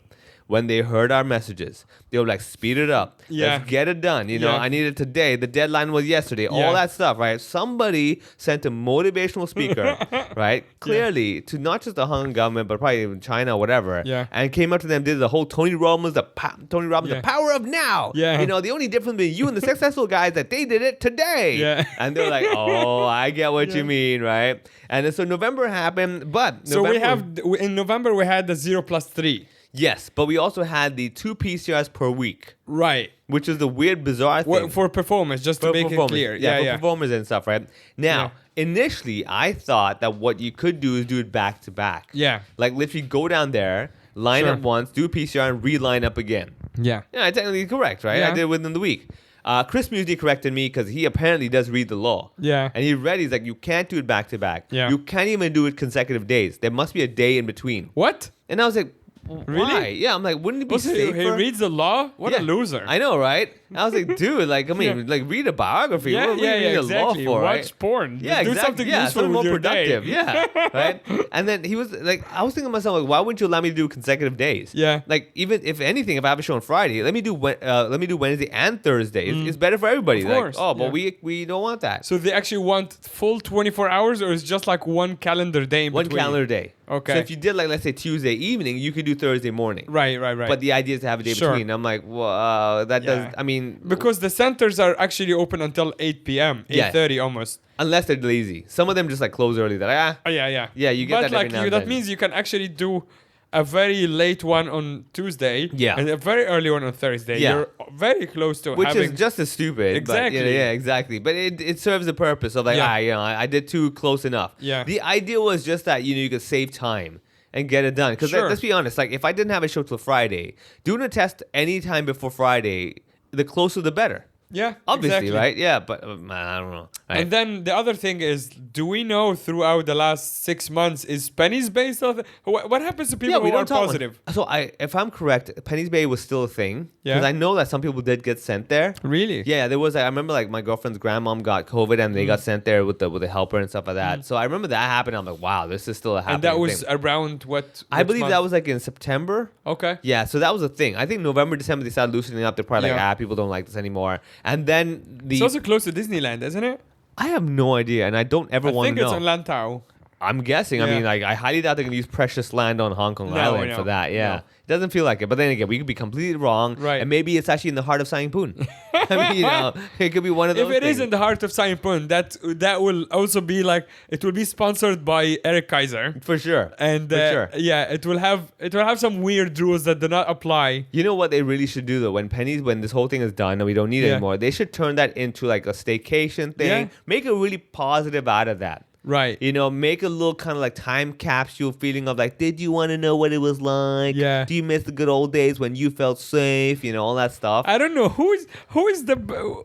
When they heard our messages, they were like, speed it up. Yeah. Let's get it done. Yeah. I need it today. The deadline was yesterday. Yeah. All that stuff, right? Somebody sent a motivational speaker, right? Clearly to not just the Hong Kong government, but probably even China or whatever. Yeah. And came up to them, did the whole Tony Robbins, the power of now. Yeah. The only difference between you and the successful guys that they did it today. Yeah. And they're like, oh, I get what you mean, right? And then so November happened, but So November, in November, we had the 0+3. yes, but we also had the 2 PCRs per week, Right. which is the weird, bizarre thing. For performance, just to make it clear. Yeah, Yeah. for performers and stuff, right? Now, initially, I thought that what you could do is do it back to back. Yeah. Like literally go down there, line Sure. up once, do a PCR, and re-line up again. Yeah. Yeah, technically correct, right? Yeah. I did it within the week. Chris Musey corrected me because he apparently does read the law. Yeah. And he read, he's like, you can't do it back to back. Yeah. You can't even do it consecutive days. There must be a day in between. What? And I was like, why? Really? Yeah, I'm like, wouldn't it be Also, safer? he reads the law? What Yeah. a loser. I know, right? I was like, dude, like, I mean, Yeah. like, read a biography. Yeah, What are we reading exactly. the law for, Watch right? porn. Yeah, Do exactly. something yeah, useful something with more your day. productive. Yeah, right. And then he was like, I was thinking to myself, like, why wouldn't you allow me to do consecutive days? Yeah. Like, even if anything, if I have a show on Friday, let me do Wednesday and Thursday. It's better for everybody. Of Like, course, oh, but yeah. we don't want that. So they actually want full 24 hours, or is just like one calendar day in One between? calendar day. Okay. So if you did like, let's say Tuesday evening, you could do Thursday morning. Right. But the idea is to have a day Sure. between. I'm like, well, that Yeah. does. I mean, Because the centers are actually open until 8 p.m., Yeah. 8:30 almost. unless they're lazy, some of them just like close early. That Oh, yeah. Yeah, you get but that every like now and that then. means you can actually do a very late one on Tuesday, Yeah. and a very early one on Thursday. Yeah. You're very close to which having. is just as stupid. Exactly. But, yeah, exactly. But it serves the purpose of like, Yeah. I did too close enough. Yeah. The idea was just that you could save time and get it done. Because Sure. let's be honest, like if I didn't have a show till Friday, doing a test any time before Friday, the closer the better. Yeah, Obviously, exactly. right? Yeah, but man, I don't know. Right? And then the other thing is, do we know throughout the last 6 months, is Penny's Bay still? What happens to people we who are don't talk. positive? So if I'm correct, Penny's Bay was still a thing. Yeah. Because I know that some people did get sent there. Really? Yeah, there was. I remember like my girlfriend's grandmom got COVID and they got sent there with the helper and stuff like that. So I remember that happened. I'm like, wow, this is still a happening And that was thing. around what? I believe month? that was like in September. Okay. Yeah, so that was a thing. I think November, December they started loosening up. They're probably Yeah. like, people don't like this anymore. And then It's also close to Disneyland, isn't it? I have no idea, and I don't ever I want think to it's know. on Lantau. I'm guessing. I Yeah. mean, like, I highly doubt they're gonna use precious land on Hong Kong No, Island no, for that. Yeah, no. it doesn't feel like it. But then again, we could be completely wrong. Right. And maybe it's actually in the heart of Saigon. I mean, it could be one of those. If it is things. in the heart of Saigon, that will also be like, it will be sponsored by Eric Kaiser. For sure. And For sure. yeah, it will have some weird rules that do not apply. You know what they really should do though? When this whole thing is done and we don't need it Yeah. anymore, they should turn that into like a staycation thing. Yeah. Make a really positive out of that. Right. You know, make a little kind of like time capsule feeling of like, did you want to know what it was like? Yeah. Do you miss the good old days when you felt safe? You know, all that stuff. I don't know who is the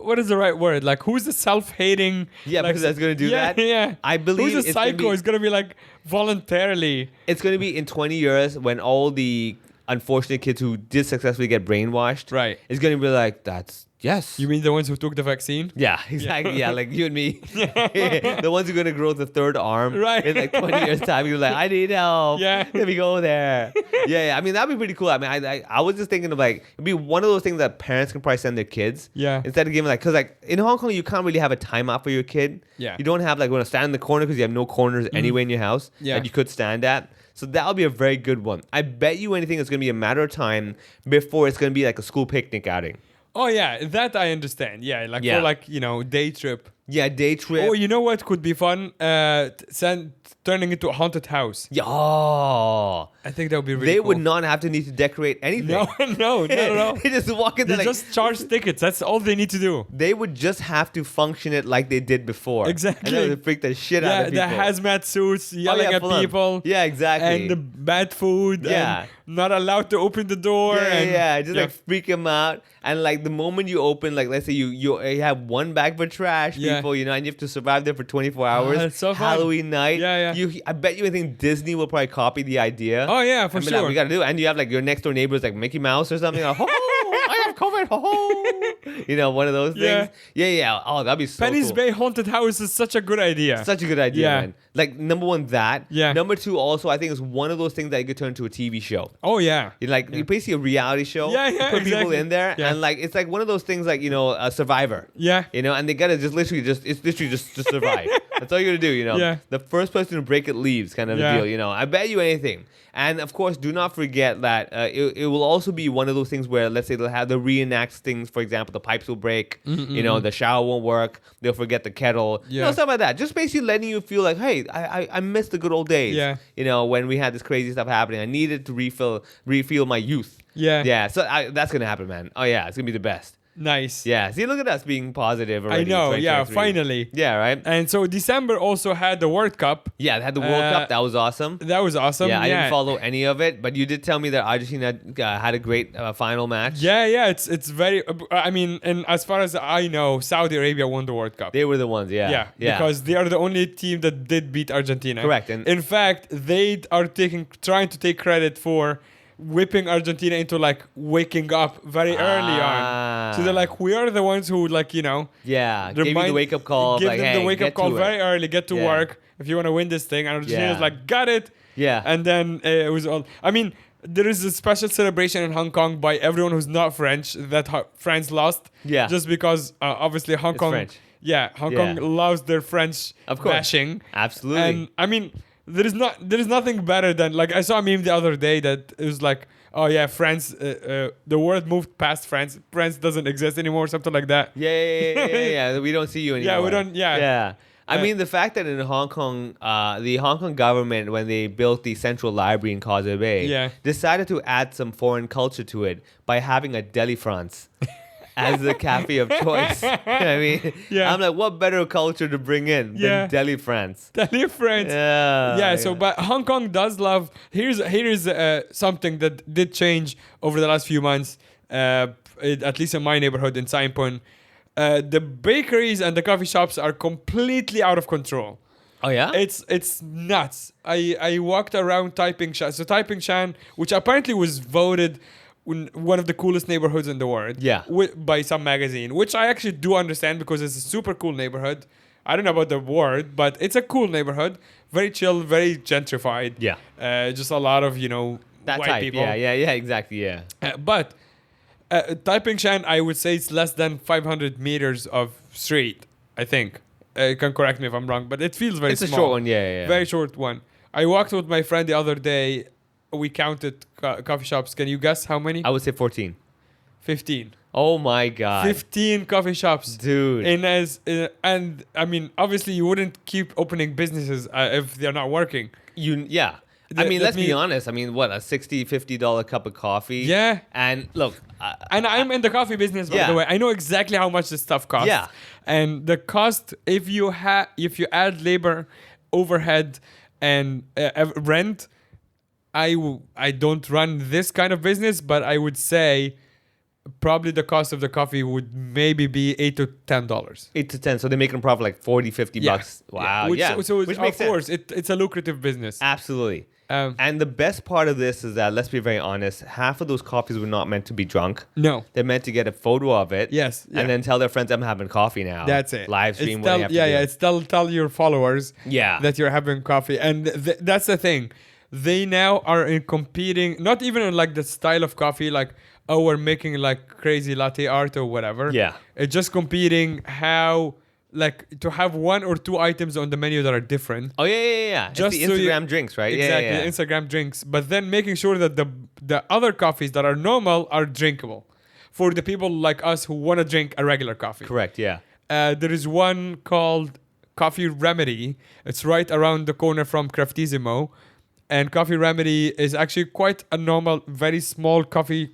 what is the right word? Like, who's the self-hating? Yeah, like, because that's gonna do yeah, that. Yeah. I believe who's a it's gonna psycho be- is gonna be like voluntarily. It's going to be in 20 years when all the unfortunate kids who did successfully get brainwashed. Right. It's going to be like, that's, yes. You mean the ones who took the vaccine? Yeah, exactly. Yeah, like you and me. The ones who are going to grow the third arm. Right. In like 20 years' time, you're like, I need help. Yeah. Let me go there. Yeah. I mean, that'd be pretty cool. I mean, I was just thinking of like, it'd be one of those things that parents can probably send their kids. Yeah. Instead of giving like, because like in Hong Kong, you can't really have a timeout for your kid. Yeah. You don't have like, want to stand in the corner because you have no corners anyway in your house Yeah. that you could stand at. So that'll be a very good one. I bet you anything it's going to be a matter of time before it's going to be like a school picnic outing. Oh yeah, that I understand. Yeah, like Yeah. for like, day trip. Yeah, day trip. Oh, you know what could be fun? Turning into a haunted house. Yeah. Oh. I think that would be really They cool. would not have to need to decorate anything. No, no, not at all. They just walk in there They like, just charge tickets. That's all they need to do. they would just have to function it like they did before. Exactly. And that would freak the shit out Yeah, of the people. hazmat suits, yelling yeah, at full on. people. Yeah, exactly. And the bad food. Yeah. And not allowed to open the door. and Just like freak them out. And like the moment you open, like let's say you have one bag for trash, Yeah. people, and you have to survive there for 24 hours. that's so fun. Halloween night. Yeah, yeah. I bet you think Disney will probably copy the idea. Oh yeah, for I mean, sure. like, we gotta do it. And you have like your next door neighbors like Mickey Mouse or something. Like, ho, I have COVID. Ho, ho. One of those Yeah. things. Yeah. Oh, that'd be so Penny's cool. Bay Haunted House is such a good idea. Such a good idea, Yeah. man. Like number one, that. Yeah. Number two, also, I think it's one of those things that you could turn into a TV show. Oh yeah. You basically a reality show. Yeah, You yeah, put people exactly. in there, Yeah. and like it's like one of those things like a Survivor. Yeah. And they gotta just literally just survive. That's all you gotta do. Yeah. The first person to break it leaves, kind of Yeah. a deal. I bet you anything. And of course, do not forget that it will also be one of those things where, let's say, they'll reenact things. For example, the pipes will break. The shower won't work. They'll forget the kettle. Yeah. Stuff like that. Just basically letting you feel like, hey, I miss the good old days. Yeah. When we had this crazy stuff happening. I needed to refuel my youth. Yeah. Yeah. So that's gonna happen, man. Oh yeah, it's gonna be the best. Nice. Yeah. See, look at us being positive already. I know. in Yeah. 2023. Finally. Yeah. Right. And so December also had the World Cup. Yeah. They had the World Cup. That was awesome. That was awesome. Yeah, I didn't follow any of it, but you did tell me that Argentina had a great final match. Yeah. It's very. I mean, and as far as I know, Saudi Arabia won the World Cup. They were the ones, yeah. Because they are the only team that did beat Argentina. Correct, and- in fact, they are trying to take credit for whipping Argentina into like waking up very early on. So they're like, we are the ones who yeah, gave you the wake up call. Give like, them hey, the wake up get call to very it. early. Get to Yeah. work if you want to win this thing. And Argentina's Yeah. like, got it. Yeah. And then it was all. I mean, there is a special celebration in Hong Kong by everyone who's not French that France lost. Yeah. Just because obviously Hong Kong. French. Yeah, Hong Yeah. Kong loves their French Of course. bashing. Absolutely. And I mean, there is nothing better than, like, I saw a meme the other day that it was like, oh yeah, France, the world moved past France. France doesn't exist anymore, something like that. Yeah. We don't see you anymore. Yeah, we don't- yeah. Yeah. I mean, the fact that in Hong Kong, the Hong Kong government, when they built the Central Library in Causeway Bay, Yeah. decided to add some foreign culture to it by having a Deli France as the cafe of choice. You know what I mean? Yeah. I'm like, what better culture to bring in Yeah. than Deli France? Tell your friends. Yeah. So, but Hong Kong does love. Here's something that did change over the last few months. At least in my neighborhood in Saigon, The bakeries and the coffee shops are completely out of control. Oh yeah. It's nuts. I walked around Taiping Shan. So Taiping Shan, which apparently was voted one of the coolest neighborhoods in the world. Yeah. By some magazine, which I actually do understand because it's a super cool neighborhood. I don't know about the word, but it's a cool neighborhood. Very chill, very gentrified. Yeah. Just a lot of, that white type. people. Yeah, exactly. Yeah. But Taiping Shan, I would say it's less than 500 meters of street, I think. You can correct me if I'm wrong, but it feels very small. It's a short one, yeah. Very short one. I walked with my friend the other day. We counted coffee shops. Can you guess how many? I would say 14. 15. Oh my god. 15 coffee shops. Dude. And I mean, obviously you wouldn't keep opening businesses if they're not working. Let's be honest. I mean, what, a $60, $50 cup of coffee? Yeah. And look. And I'm in the coffee business, by the way. I know exactly how much this stuff costs. Yeah. And the cost, if you add labor, overhead, and rent, I don't run this kind of business, but I would say probably the cost of the coffee would maybe be $8 to $10. 8 to 10. So they're making a profit like 40, 50 bucks. Wow. Which makes sense. It's a lucrative business. Absolutely. And the best part of this is that, let's be very honest, half of those coffees were not meant to be drunk. No. They're meant to get a photo of it. Yes. And then tell their friends, I'm having coffee now. That's it. Live stream what they have to do. It's tell your followers that you're having coffee. And that's the thing. They now are competing, not even in like the style of coffee, like, oh, we're making like crazy latte art or whatever. Yeah. It's just competing how, like, to have one or two items on the menu that are different. Oh, yeah. Just it's the Instagram drinks, right? Exactly, Yeah. Instagram drinks. But then making sure that the other coffees that are normal are drinkable for the people like us who want to drink a regular coffee. Correct, yeah. There is one called Coffee Remedy. It's right around the corner from Craftissimo. And Coffee Remedy is actually quite a normal, very small coffee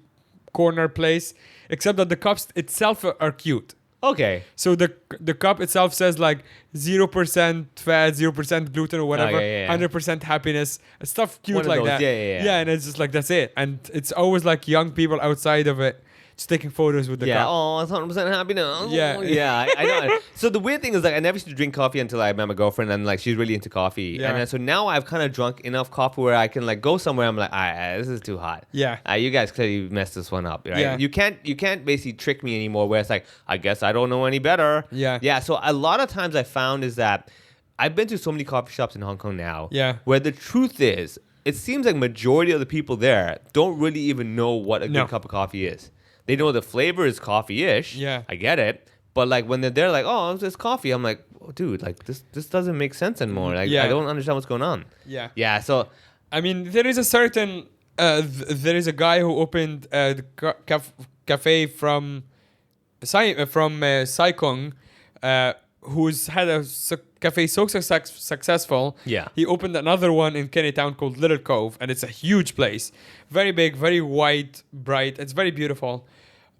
corner place, except that the cups itself are cute. Okay. So the cup itself says like 0% fat, 0% gluten or whatever, 100% happiness, stuff cute One of like those, that. Yeah, and it's just like, that's it. And it's always like young people outside of it just taking photos with the cup. Oh, it's 100% happiness. Yeah. I know. So the weird thing is, like, I never used to drink coffee until I met my girlfriend, and like she's really into coffee. Yeah. And then, so now I've kind of drunk enough coffee where I can like go somewhere. I'm like, all right, this is too hot. Yeah. You guys clearly messed this one up, right? Yeah. You can't basically trick me anymore. Where it's like, I guess I don't know any better. Yeah. Yeah. So a lot of times I found is that I've been to so many coffee shops in Hong Kong now. Yeah. Where the truth is, it seems like majority of the people there don't really even know what a good cup of coffee is. They know the flavor is coffee-ish. Yeah. I get it. But like when they're like, oh, it's just coffee. I'm like, oh, dude, like this doesn't make sense anymore. Like I don't understand what's going on. Yeah. Yeah. So I mean, there is a certain there is a guy who opened the cafe from Sai Kung, who's had a cafe so successful. Yeah. He opened another one in Kenny Town called Little Cove, and it's a huge place, very big, very white, bright. It's very beautiful.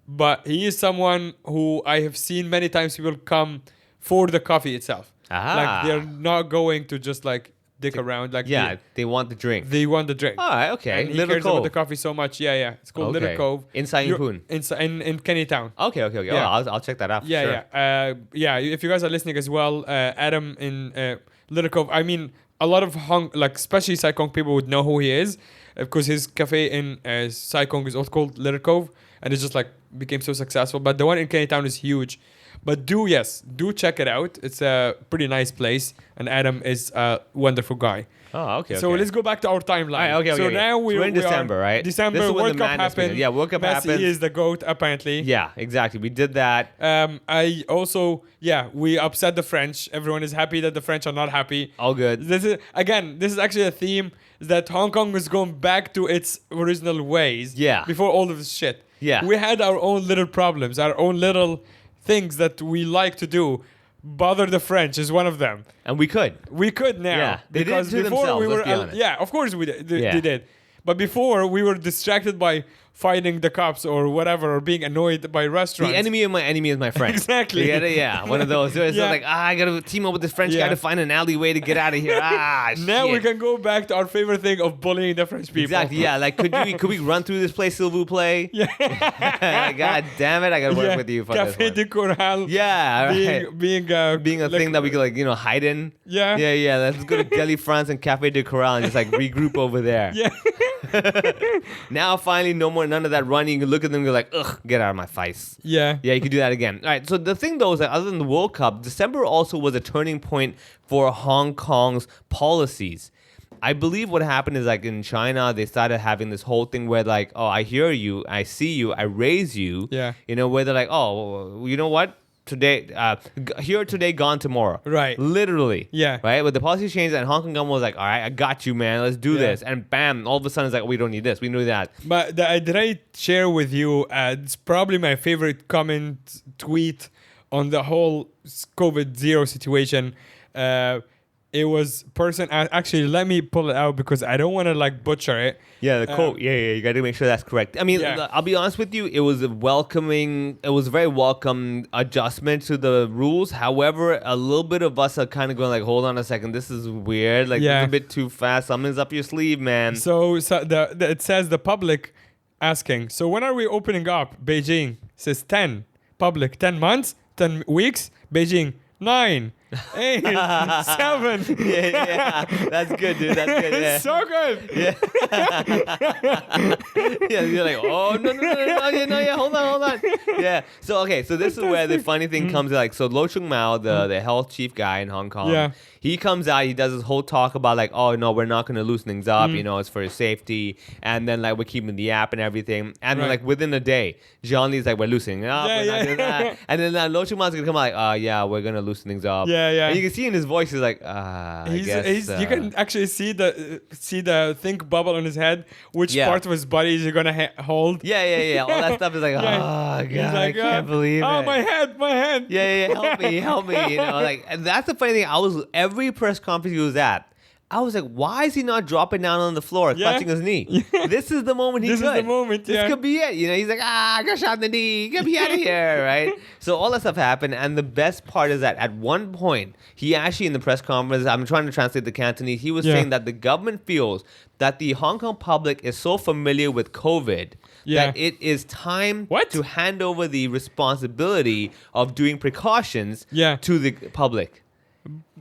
But he is someone who I have seen many times people come for the coffee itself. Like they're not going to just like dick around. Like they want the drink. They want the drink. All right, okay. And he Little cares Cove. about the coffee so much. Yeah. It's called Little Cove. Inside Poon. In Kenny Town. Okay. Yeah. Oh, I'll check that out. Yeah. If you guys are listening as well, Adam in Little Cove. I mean, a lot of especially Sai Kung people would know who he is because his cafe in Sai Kung is also called Little Cove, and it's just like became so successful. But the one in Kenny Town is huge. But do check it out. It's a pretty nice place, and Adam is a wonderful guy. Oh, okay. So let's go back to our timeline. All right, okay. Now we're in December, right? December, World Cup happened. Yeah, World Cup happened. Messi is the GOAT, apparently. Yeah, exactly. We did that. We upset the French. Everyone is happy that the French are not happy. All good. This is actually a theme that Hong Kong is going back to its original ways. Yeah. Before all of this shit. Yeah. We had our own little problems, our own little things that we like to do. Bother the French is one of them. And we could. We could now. Yeah. They because did it to before themselves, we were let's be honest. of course we did. They did. But before we were distracted by fighting the cops or whatever, or being annoyed by restaurants. The enemy of my enemy is my friend. Exactly. You get it? Yeah, one of those. It's Yeah. like, I gotta team up with this French Yeah. guy to find an alleyway to get out of here. Now shit. we can go back to our favorite thing of bullying the French people. Exactly. Yeah. Like, could we run through this place, s'il vous plaît? Yeah. God damn it! I gotta work with you for Café this de one. Corral. Yeah. Right. Being Being a like, thing that we could like hide in. Yeah. Yeah. Let's go to Deli France and Café de Corral and just like regroup over there. Yeah. Now finally, none of that running. You can look at them and go like, ugh, get out of my face. Yeah. Yeah, you can do that again. All right. So the thing though is that other than the World Cup, December also was a turning point for Hong Kong's policies. I believe what happened is like in China, they started having this whole thing where like, oh, I hear you, I see you, I raise you. Yeah. You know, where they're like, oh, you know what? Today, here today, gone tomorrow. Right. Literally. Yeah. Right. But the policy changed, and Hong Kong government was like, all right, I got you, man. Let's do Yeah. this. And bam, all of a sudden it's like, we don't need this. We need that. But did I share with you? It's probably my favorite comment tweet on the whole COVID zero situation. It was person. Actually, let me pull it out because I don't want to like butcher it. Yeah, the quote. Yeah. You got to make sure that's correct. I mean, Yeah. I'll be honest with you. It was a very welcome adjustment to the rules. However, a little bit of us are kind of going like, hold on a second, this is weird. Like, Yeah. it's a bit too fast. Something's up your sleeve, man. So it says the public asking. So when are we opening up? Beijing says 10. Public 10 months, 10 weeks. Beijing 9, 8, 7. yeah. That's good, dude. That's good. Yeah. It's so good. Yeah, you're like, oh no, hold on. Yeah. So okay, so this is where the funny thing comes. Like, so Lo Chung Mao, the health chief guy in Hong Kong, Yeah. he comes out, he does this whole talk about like, oh no, we're not gonna loosen things up. You know, it's for safety, and then like we're keeping the app and everything, and then Right. like within a day, John Lee's like, we're loosening it up, Yeah, we're not yeah. doing that, and then Lo Chung Mao's gonna come out like, yeah, we're gonna loosen things up. Yeah. And you can see in his voice, he's like, I guess. You can actually see the think bubble on his head. Which Yeah. part of his body is he gonna hold? Yeah. All that stuff is like, Yeah. oh god, He's like, I can't believe oh, it. my head. Yeah, help me. You know, like, and that's the funny thing. Every press conference he was at, I was like, why is he not dropping down on the floor, Yeah. clutching his knee? This is the moment he This is could. the moment, This yeah. could be it. You know, he's like, I got shot in the knee. Get me out of here, right? So all that stuff happened, and the best part is that at one point, he actually in the press conference, I'm trying to translate the Cantonese, he was Yeah. saying that the government feels that the Hong Kong public is so familiar with COVID Yeah. that it is time What? to hand over the responsibility of doing precautions Yeah. to the public.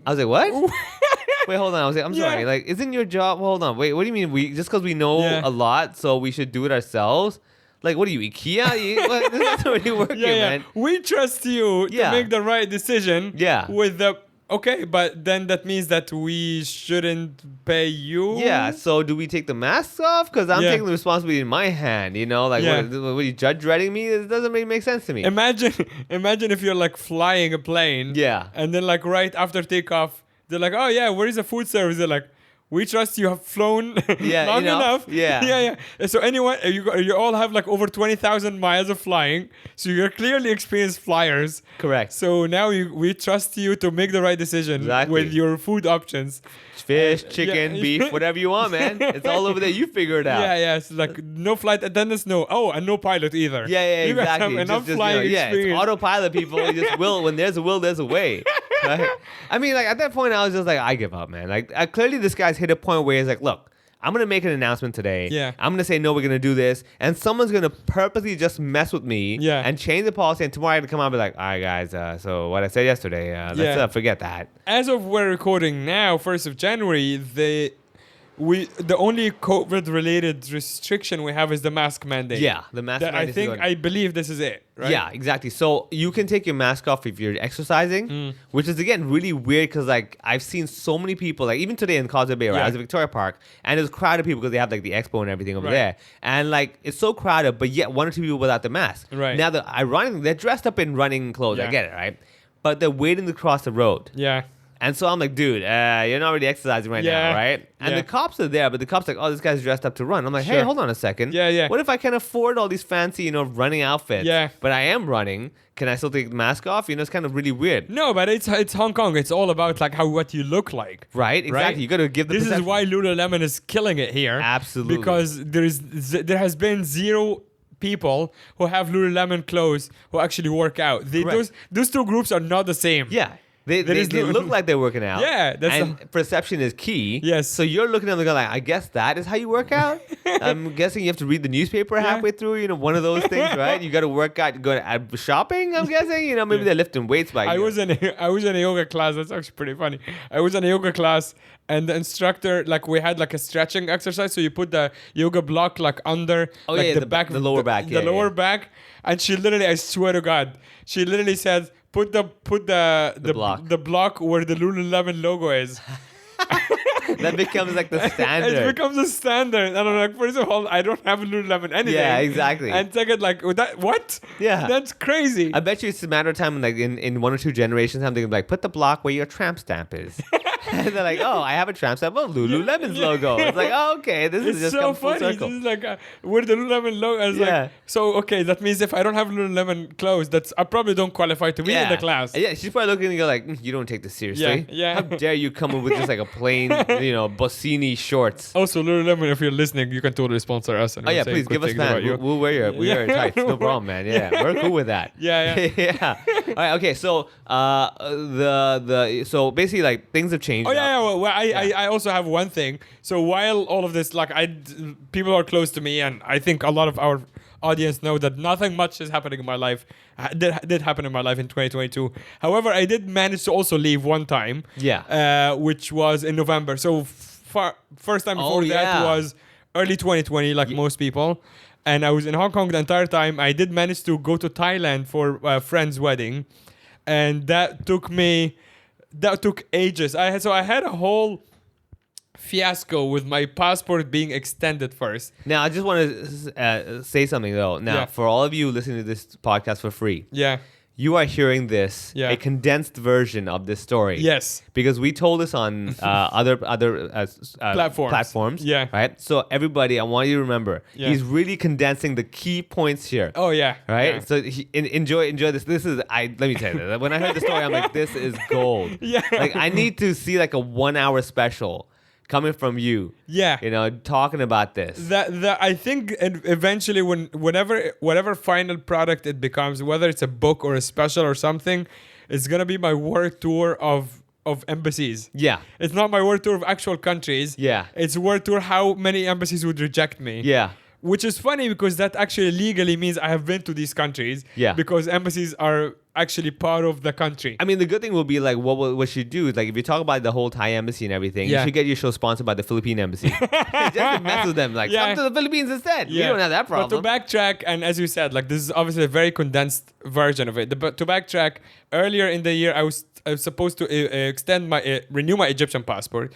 I was like, what? Wait, hold on. I was like, I'm sorry. Yeah. Like, isn't your job? Hold on. Wait, what do you mean? Just because we know Yeah. a lot, so we should do it ourselves? Like, what are you, IKEA? What? This doesn't really work here, man. We trust you Yeah. to make the right decision. Yeah. With the okay, but then that means that we shouldn't pay you. Yeah, so do we take the masks off? Because I'm Yeah. taking the responsibility in my hand, you know? Like, Yeah. what are you judge reading me? It doesn't really make sense to me. Imagine if you're like flying a plane. Yeah. And then like right after takeoff, they're like, oh yeah, where is the food service? They're like, we trust you have flown Yeah, long enough. enough. Yeah. Yeah. So anyone, you all have like over 20,000 miles of flying. So you're clearly experienced flyers. Correct. So now we trust you to make the right decision Exactly. with your food options. Fish, chicken, yeah. beef, whatever you want, man. It's all over there. You figure it out. Yeah. It's like no flight attendants, no. Oh, and no pilot either. Yeah, You guys exactly. have enough you know, flying yeah, experience. it's autopilot, people. You just will. When there's a will, there's a way. Right? I mean, like at that point, I was just like, I give up, man. Like clearly, this guy's hit a point where he's like, look, I'm gonna make an announcement today. Yeah. I'm gonna say no, we're gonna do this, and someone's gonna purposely just mess with me. Yeah. And change the policy, and tomorrow I gotta come out and be like, all right, guys. So what I said yesterday, let's Yeah. forget that. As of we're recording now, 1st of January, the only COVID related restriction we have is the mask mandate. Yeah, the mask mandate is going- I believe this is it, right? Yeah, exactly. So you can take your mask off if you're exercising, which is again really weird because like I've seen so many people, like even today in Causeway Bay, right? Yeah. I was at Victoria Park, and there's crowded people because they have like the expo and everything over Right. there, and like it's so crowded, but yet one or two people without the mask. Right. Now, ironically, they're dressed up in running clothes. I Yeah. get it, right? But they're waiting to cross the road. Yeah. And so I'm like, dude, you're not really exercising right now, right? And the cops are there, but the cops are like, oh, this guy's dressed up to run. I'm like, hey, hold on a second. Yeah. What if I can't afford all these fancy, running outfits? Yeah. But I am running. Can I still take the mask off? It's kind of really weird. No, but it's Hong Kong. It's all about like what you look like. Right, exactly. Right? You got to give the This perception. is why Lululemon is killing it here. Absolutely. Because there has been zero people who have Lululemon clothes who actually work out. Those two groups are not the same. Yeah. They look like they're working out. Yeah, and perception is key. Yes. So you're looking at them going like, I guess that is how you work out? I'm guessing you have to read the newspaper halfway through, one of those things, right? You got to work out, go to shopping, I'm guessing. Maybe they're lifting weights by I was in a yoga class. That's actually pretty funny. I was in a yoga class and the instructor, like we had like a stretching exercise. So you put the yoga block like under the back, the lower back. The lower back. And she literally, I swear to God, she literally said, Put the block where the Lululemon logo is. That becomes like the standard. It becomes a standard. And I'm like, first of all, I don't have Lululemon anything. Yeah, exactly. And second, like, what? Yeah. That's crazy. I bet you it's a matter of time, like in 1 or 2 generations, I'm thinking like, put the block where your tramp stamp is. And they're like, oh, I have a tramp stamp of Lululemon's logo. It's like, oh, okay, this is just so come full funny. circle. This is like where the Lululemon logo is like. So okay, that means if I don't have Lululemon clothes, I probably don't qualify to be in the class. Yeah, she's probably looking and go like, you don't take this seriously. Yeah. How dare you come in with just like a plain, Bossini shorts. Also, Lululemon, if you're listening, you can totally sponsor us. And Oh yeah, please give us that. We'll wear your tights. No problem, man. Yeah, we're cool with that. Yeah. Yeah. All right. Okay. So so basically like things have changed. Oh yeah. Well, I also have one thing. So while all of this, like people are close to me, and I think a lot of our audience know that nothing much is happening in my life. Did happen in my life in 2022. However, I did manage to also leave one time. Yeah. Which was in November. So first time before that was early 2020, like most people. And I was in Hong Kong the entire time. I did manage to go to Thailand for a friend's wedding, and that took ages. I had a whole fiasco with my passport being extended first. Now, I just want to say something though. Now, for all of you listening to this podcast for free, you are hearing this, a condensed version of this story. Yes. Because we told this on other platforms. Yeah. Right? So everybody, I want you to remember, he's really condensing the key points here. Oh, yeah. Right? Yeah. So enjoy this. Let me tell you, when I heard the story, I'm like, this is gold. Yeah. Like, I need to see like a 1-hour special coming from you. Yeah. Talking about this. That I think eventually whatever final product it becomes, whether it's a book or a special or something, it's gonna be my world tour of embassies. Yeah. It's not my world tour of actual countries. Yeah. It's world tour how many embassies would reject me. Yeah. Which is funny because that actually legally means I have been to these countries. Yeah. Because embassies are actually part of the country. I mean, the good thing will be like, what you do is like, if you talk about the whole Thai embassy and everything, you should get your show sponsored by the Philippine embassy. Just to mess with them, like, come to the Philippines instead. We don't have that problem. But to backtrack, and as you said, like this is obviously a very condensed version of it. But to backtrack, earlier in the year, I was supposed to renew my Egyptian passport,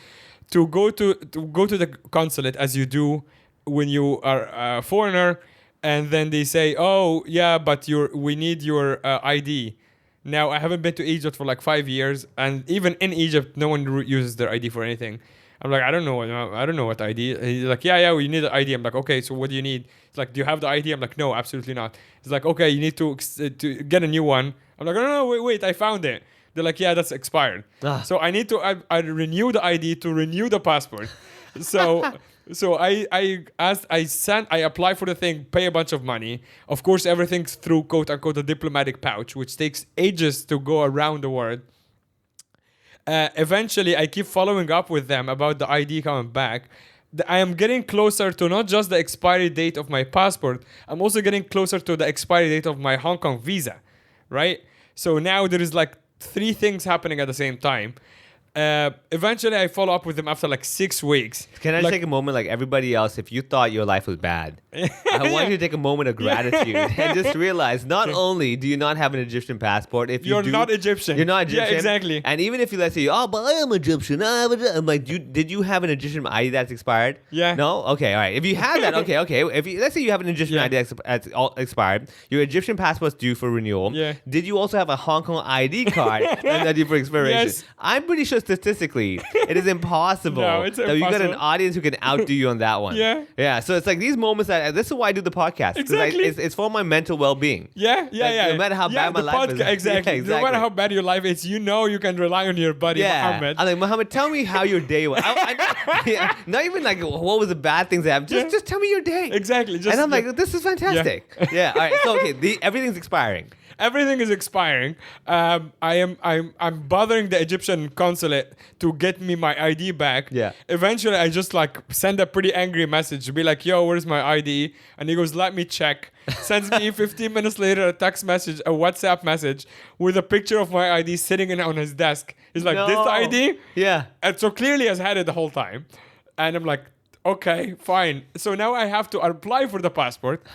to go to the consulate as you do when you are a foreigner, and then they say, oh yeah, but we need your ID. Now I haven't been to Egypt for like 5 years, and even in Egypt no one uses their ID for anything. I'm like, I don't know what ID. He's like, yeah, we need the ID. I'm like, okay, so what do you need? It's like, do you have the ID? I'm like, no, absolutely not. It's like, okay, you need to get a new one. I'm like, no, wait, I found it. They're like, yeah, that's expired. So I need to I renew the ID to renew the passport. So I apply for the thing, pay a bunch of money. Of course, everything's through quote unquote a diplomatic pouch, which takes ages to go around the world. Eventually, I keep following up with them about the ID coming back. I am getting closer to not just the expiry date of my passport, I'm also getting closer to the expiry date of my Hong Kong visa, right? So now there is like 3 things happening at the same time. Eventually, I follow up with them after like 6 weeks. Can I just take a moment, like everybody else, if you thought your life was bad, I want you to take a moment of gratitude and just realize not only do you not have an Egyptian passport, if you're not Egyptian. You're not Egyptian. Yeah, exactly. And even if you let's say, oh, but I am Egyptian. I'm like, did you have an Egyptian ID that's expired? Yeah. No? Okay, all right. If you had that, okay. Let's say you have an Egyptian ID that's expired, your Egyptian passport's due for renewal. Yeah. Did you also have a Hong Kong ID card that's due for expiration? Yes. I'm pretty sure sure statistically, it is impossible No, it's that you got an impossible. audience who can outdo you on that one. Yeah. Yeah. So it's like these moments that this is why I do the podcast. 'Cause Exactly. it's for my mental well-being. Yeah. Like, no matter how bad my life is. Exactly. Yeah, No matter how bad your life is, you can rely on your buddy Muhammad. I'm like, Muhammad, tell me how your day was. Yeah, not even like what was the bad things that happened. Just tell me your day. Exactly. And I'm like, this is fantastic. Yeah. All right. So okay, everything's expiring. Everything is expiring. I'm bothering the Egyptian consulate to get me my ID back. Yeah. Eventually, I just like send a pretty angry message to be like, "Yo, where's my ID?" And he goes, "Let me check." Sends me 15 minutes later a text message, a WhatsApp message with a picture of my ID sitting on his desk. He's like, "This the ID?" Yeah. And so clearly has had it the whole time. And I'm like, okay, fine. So now I have to apply for the passport.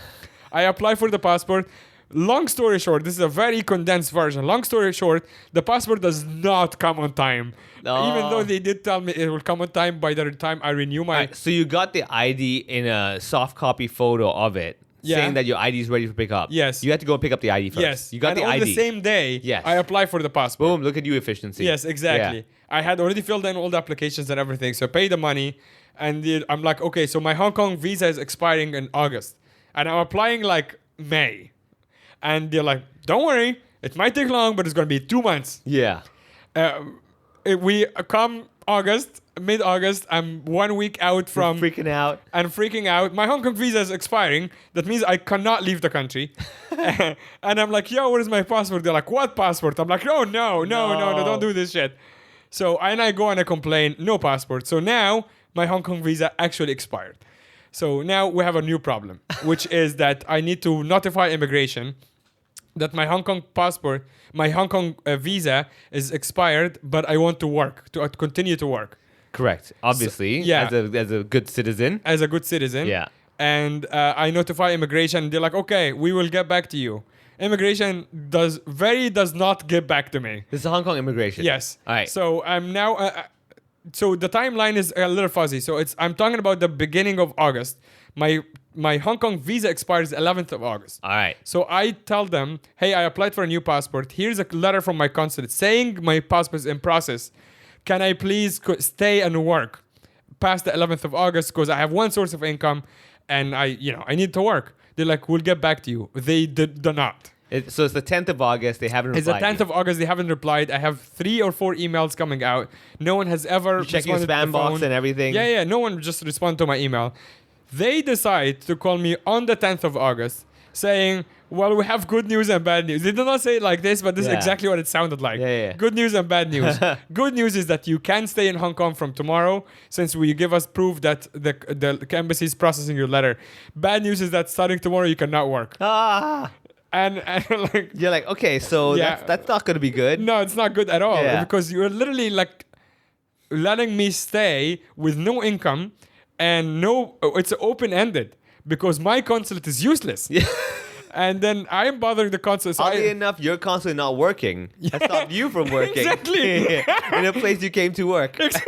I apply for the passport. Long story short, this is a very condensed version. Long story short, the passport does not come on time. Even though they did tell me it will come on time by the time I renew my... So you got the ID in a soft copy photo of it, saying that your ID is ready for pick up. Yes. You had to go and pick up the ID first. Yes. You got and the on ID. the same day, Yes. I apply for the passport. Boom, look at you, efficiency. Yes, exactly. Yeah. I had already filled in all the applications and everything, so I paid the money. And I'm like, okay, so my Hong Kong visa is expiring in August. And I'm applying like May. And they're like, don't worry, it might take long, but it's going to be 2 months. Yeah. We come mid-August, I'm 1 week out from... Freaking out. And freaking out. My Hong Kong visa is expiring. That means I cannot leave the country. And I'm like, yo, where's my passport? They're like, what passport? I'm like, oh, no, don't do this shit. So, and I go and I complain, no passport. So now my Hong Kong visa actually expired. So now we have a new problem, which is that I need to notify immigration that my Hong Kong passport, my Hong Kong visa is expired, but I want to work, to continue to work. Correct. Obviously. So, yeah. As a good citizen. As a good citizen. Yeah. And I notify immigration. They're like, okay, we will get back to you. Immigration does not get back to me. This is Hong Kong immigration. Yes. All right. So I'm now... so the timeline is a little fuzzy. So I'm talking about the beginning of August. My Hong Kong visa expires 11th of August. All right. So I tell them, hey, I applied for a new passport. Here's a letter from my consulate saying my passport is in process. Can I please stay and work past the 11th of August because I have one source of income and I need to work. They're like, we'll get back to you. They did not. So it's the 10th of August. They haven't replied. It's the 10th of August. They haven't replied. I have 3 or 4 emails coming out. No one has ever You're checking your responded to spam the box phone. and everything. Yeah. No one just responded to my email. They decide to call me on the 10th of August saying, well, we have good news and bad news. They did not say it like this, but this is exactly what it sounded like. Yeah. Good news and bad news. Good news is that you can stay in Hong Kong from tomorrow since you give us proof that the embassy is processing your letter. Bad news is that starting tomorrow you cannot work. And like... You're like, okay, so that's not going to be good. No, it's not good at all. Yeah. Because you're literally like letting me stay with no income and it's open-ended because my consulate is useless. Yeah. And then I'm bothering the consulate. Oddly enough, your consulate not working has stopped you from working. Exactly. In a place you came to work. Look at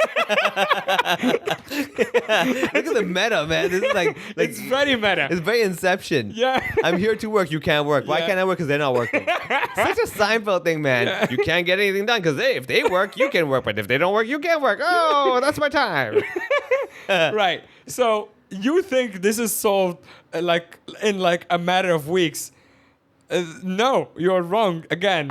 the meta, man. This is like it's very meta. It's very Inception. Yeah. I'm here to work. You can't work. Why Yeah. can't I work? Because they're not working. Such a Seinfeld thing, man. Yeah. You can't get anything done because if they work, you can work. But if they don't work, you can't work. Oh, that's my time. Right. So you think this is solved in a matter of weeks? No, you're wrong again.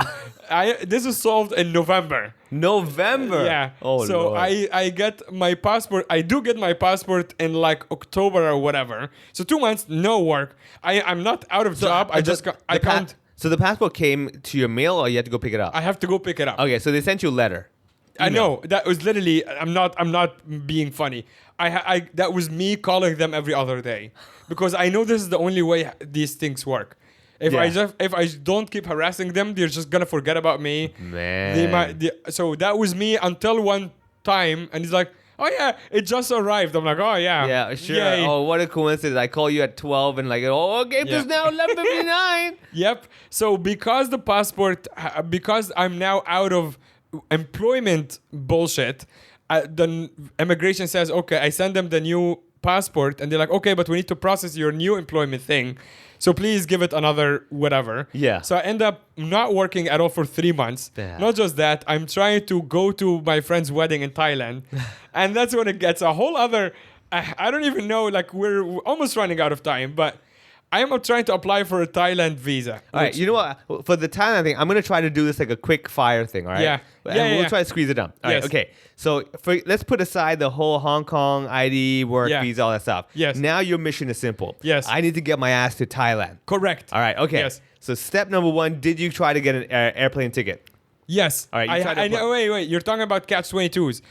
This is solved in November. November. Yeah. Oh, so Lord. I get my passport. I do get my passport in like October or whatever. So 2 months, no work. I'm not out of job. I can't. So the passport came to your mail, or you had to go pick it up? I have to go pick it up. Okay, so they sent you a letter. I know that was literally. I'm not being funny. That was me calling them every other day because I know this is the only way these things work. If I don't keep harassing them, they're just gonna forget about me. Man. So that was me until one time, and he's like, "Oh yeah, it just arrived." I'm like, "Oh yeah, Yeah, sure. Yay." Oh, what a coincidence! I call you at 12 and game Yeah. is now 11:59. Yep. So because the passport, because I'm now out of employment bullshit, the immigration says, okay, I send them the new passport, and they're like, okay, but we need to process your new employment thing. So please give it another whatever. Yeah. So I end up not working at all for 3 months. Yeah. Not just that, I'm trying to go to my friend's wedding in Thailand. And that's when it gets a whole other... I don't even know, like we're almost running out of time, but I am trying to apply for a Thailand visa. All right, you know what? For the Thailand thing, I'm going to try to do this like a quick fire thing, all right? Yeah. And we'll try to squeeze it down. All right, Yes. okay. So let's put aside the whole Hong Kong ID, work visa, all that stuff. Yes. Now your mission is simple. Yes. I need to get my ass to Thailand. Correct. All right, okay. Yes. So step number 1, did you try to get an airplane ticket? Yes. All right, you tried to I apply. know. Wait. You're talking about Catch-22s.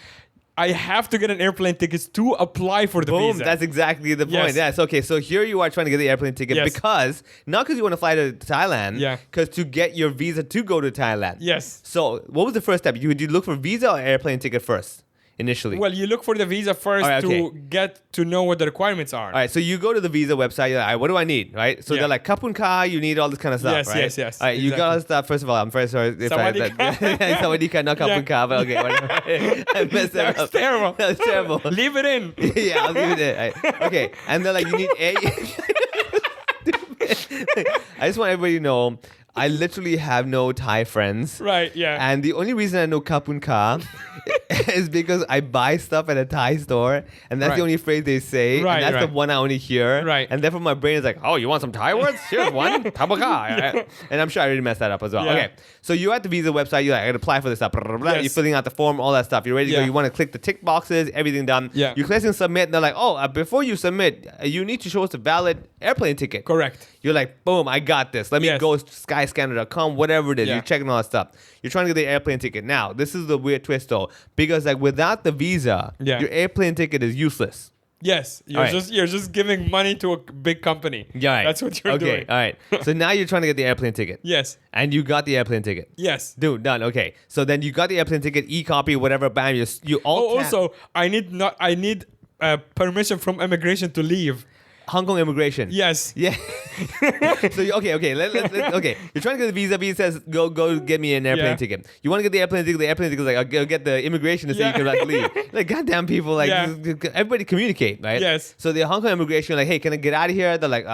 I have to get an airplane ticket to apply for the Boom, visa. that's exactly the point. Yes. Yes, okay. So here you are trying to get the airplane ticket Yes. because, not because you want to fly to Thailand, Yeah. because to get your visa to go to Thailand. Yes. So what was the first step? Did you look for visa or airplane ticket first, initially? Well, you look for the visa first All right, okay. to get to know what the requirements are. All right, so you go to the visa website. You're like, all right, what do I need, right? So Yeah. they're like, kapun ka, you need all this kind of stuff, Yes, right? yes. All right, you got all this stuff. First of all, I'm very sorry. If Sawadee Sawadee ka, not kapun ka, but okay, whatever. I messed that That's up. terrible. That was terrible. Leave it in. Yeah, I'll leave it in. Right. Okay, and they're like, you need a... I just want everybody to know, I literally have no Thai friends. Right, yeah. And the only reason I know kapun ka is because I buy stuff at a Thai store, and that's Right. the only phrase they say, Right, and that's the right. one I only hear. Right. And therefore my brain is like, oh, you want some Thai words? Here's one. Kapun ka. And I'm sure I already messed that up as well. Yeah. Okay, so you're at the visa website, you're like, I gotta apply for this stuff. Blah, blah, blah. Yes. You're filling out the form, all that stuff. You're ready to go. Yeah. You want to click the tick boxes, everything done. Yeah. You click and submit, and they're like, oh, before you submit, you need to show us a valid airplane ticket. Correct. You're like, boom, I got this. Let me Yes. go skyscanner.com, whatever it is. Yeah. You're checking all that stuff. You're trying to get the airplane ticket. Now, this is the weird twist though, because like without the visa, Yeah. your airplane ticket is useless. Yes, you're All right. you're just giving money to a big company. Yeah, right. That's what you're okay, doing. all right. So now you're trying to get the airplane ticket. Yes. And you got the airplane ticket. Yes. Dude, done. Okay. So then you got the airplane ticket, e-copy, whatever, bam, you all Oh, also, I need permission from immigration to leave. Hong Kong immigration. Yes. Yeah. So okay. Let's okay. You're trying to get the visa. Visa says go get me an airplane Yeah. ticket. You want to get the airplane ticket. The airplane ticket is like I'll go get the immigration to say you can like leave. Like goddamn people, like Yeah. everybody communicate, right? Yes. So the Hong Kong immigration, like, hey, can I get out of here? They're like,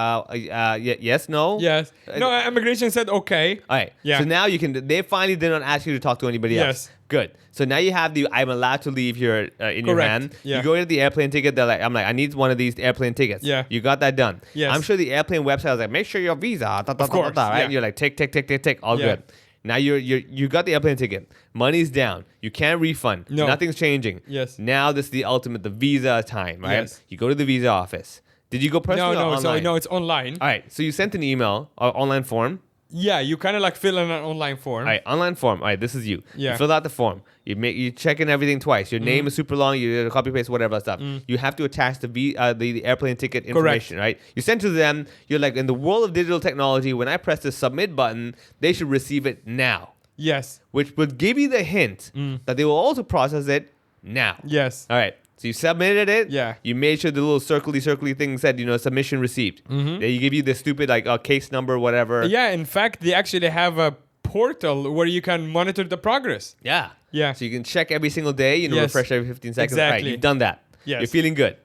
yes, no. Yes. No, immigration said okay. All right. Yeah. So now you can. They finally did not ask you to talk to anybody else. Yes. Good. So now you have the I'm allowed to leave here in your Correct. hand. Yeah. You go to the airplane ticket. They're like, I need one of these airplane tickets. Yeah. You got that done. Yes. I'm sure the airplane website was like, make sure your visa. Of course, right? yeah. And you're like, tick. All Yeah. good. Now you got the airplane ticket. Money's down. You can't refund. No. Nothing's changing. Yes. Now this is the ultimate, the visa time, right? Yes. You go to the visa office. Did you go personally or No, online? it's online. All right. So you sent an email or online form. Yeah, you kind of like fill in an online form. All right, online form. All right, this is you. Yeah. You fill out the form. You check in everything twice. Your name is super long. You copy paste whatever stuff. You have to attach the airplane ticket information. Right. You send to them. You're like, in the world of digital technology, when I press the submit button, they should receive it now, Yes. which would give you the hint that they will also process it now. Yes. All right. So you submitted it. Yeah. You made sure the little circly thing said, submission received. They give you the stupid case number, whatever. Yeah, in fact, they actually have a portal where you can monitor the progress. Yeah. Yeah. So you can check every single day, Yes. refresh every 15 seconds. All Exactly. right, you've done that. Yes. You're feeling good.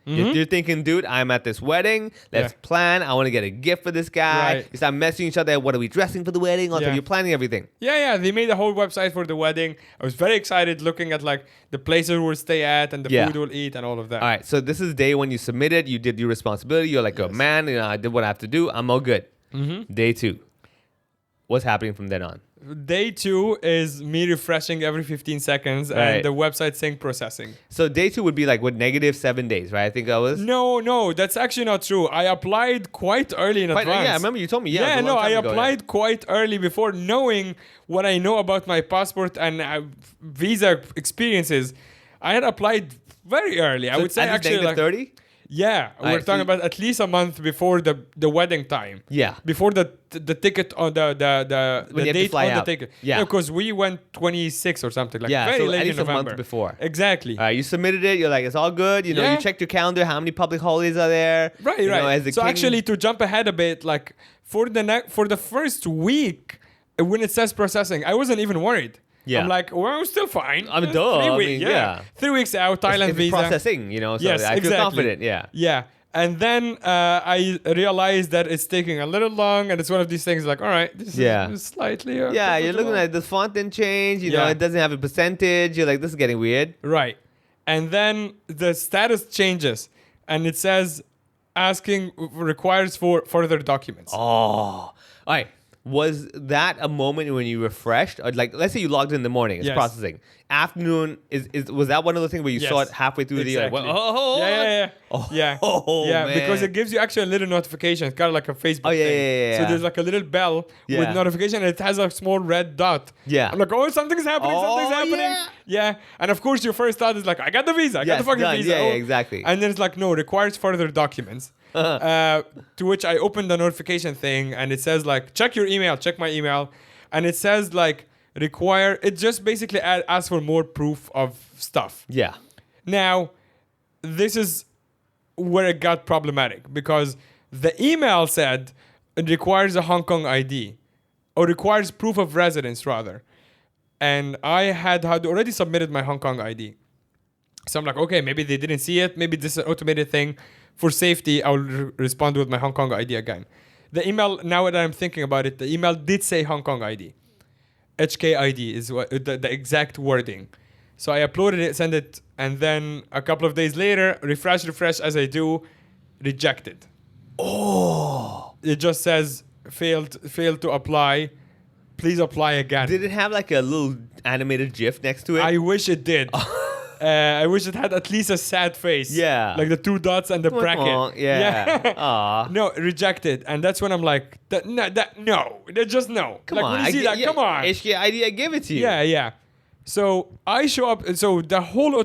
You're thinking, dude, I'm at this wedding. Let's Yeah. plan. I want to get a gift for this guy. Right. You start messaging each other. What are we dressing for the wedding? Also, Yeah. you're planning everything. Yeah, they made a whole website for the wedding. I was very excited looking at like the places we'll stay at and the Yeah. food we'll eat and all of that. All right. So this is day one. You submitted. You did your responsibility. You're like, oh, man, I did what I have to do. I'm all good. Day two. What's happening from then on? Day 2 is me refreshing every 15 seconds Right. and the website saying processing. So day two would be like, what, -7 days, right? I think I was. No, that's actually not true. I applied quite early in Quite- advance. yeah, I remember you told me. Yeah, it Yeah, was a no, long I time ago, yeah. applied quite early before knowing what I know about my passport and visa experiences. I had applied very early. I So would say at least actually like -30? yeah, we're Alright, so talking about at least a month before the wedding time. Yeah. Before the ticket on the When you have to date fly on out. the ticket. Yeah. Because we went 26 or something like Yeah, very so late at least in a month November. before. Exactly. All right, you submitted it. You're like, it's all good. You Yeah. checked your calendar. How many public holidays are there? Right. You know, as the So king- actually, to jump ahead a bit, like for the first week, when it says processing, I wasn't even worried. Yeah. I'm like, well, I'm still fine. I mean, duh. 3 I weeks, mean, yeah. yeah. 3 weeks out, Thailand It's visa. processing, so Yes, I feel exactly. confident. Yeah. Yeah. And then I realized that it's taking a little long, and it's one of these things like, all right, this is slightly. Yeah, you're looking comfortable. at the font didn't change. You know, Yeah. it doesn't have a percentage. You're like, this is getting weird. Right. And then the status changes, and it says asking requires for further documents. Oh, all right. Was that a moment when you refreshed? Or like, let's say you logged in the morning, it's Yes. processing. Afternoon was that one of the things where you saw it Yes. halfway through Exactly. the oh, Yeah. Yeah, man. because it gives you actually a little notification. It's kind of like a Facebook Oh, yeah, thing. yeah. So there's like a little bell Yeah. with notification, and it has a small red dot. Yeah. I'm like, oh, something's happening, something's Oh, happening. yeah. And of course, your first thought is like, I got the visa. I got Yes, the fucking done. visa. Yeah, Oh. yeah, exactly. And then it's like, no, requires further documents. To which I opened the notification thing, and it says like, check your email, check my email. And it says like, it just basically asks for more proof of stuff. Yeah. Now, this is where it got problematic because the email said it requires a Hong Kong ID or requires proof of residence rather. And I had already submitted my Hong Kong ID. So I'm like, okay, maybe they didn't see it. Maybe this is an automated thing. For safety, I'll respond with my Hong Kong ID again. The email, now that I'm thinking about it, the email did say Hong Kong ID. HKID is what the exact wording. So I uploaded it, sent it, and then a couple of days later, refresh as I do, rejected. Oh. It just says failed to apply. Please apply again. Did it have like a little animated GIF next to it? I wish it did. I wish it had at least a sad face. Yeah. Like the 2 dots and the bracket. Yeah. Aw. No, rejected. And that's when I'm like, no. Just no. Come like, on. when you see that, come on. HKID, I give it to you. Yeah. So I show up. So the whole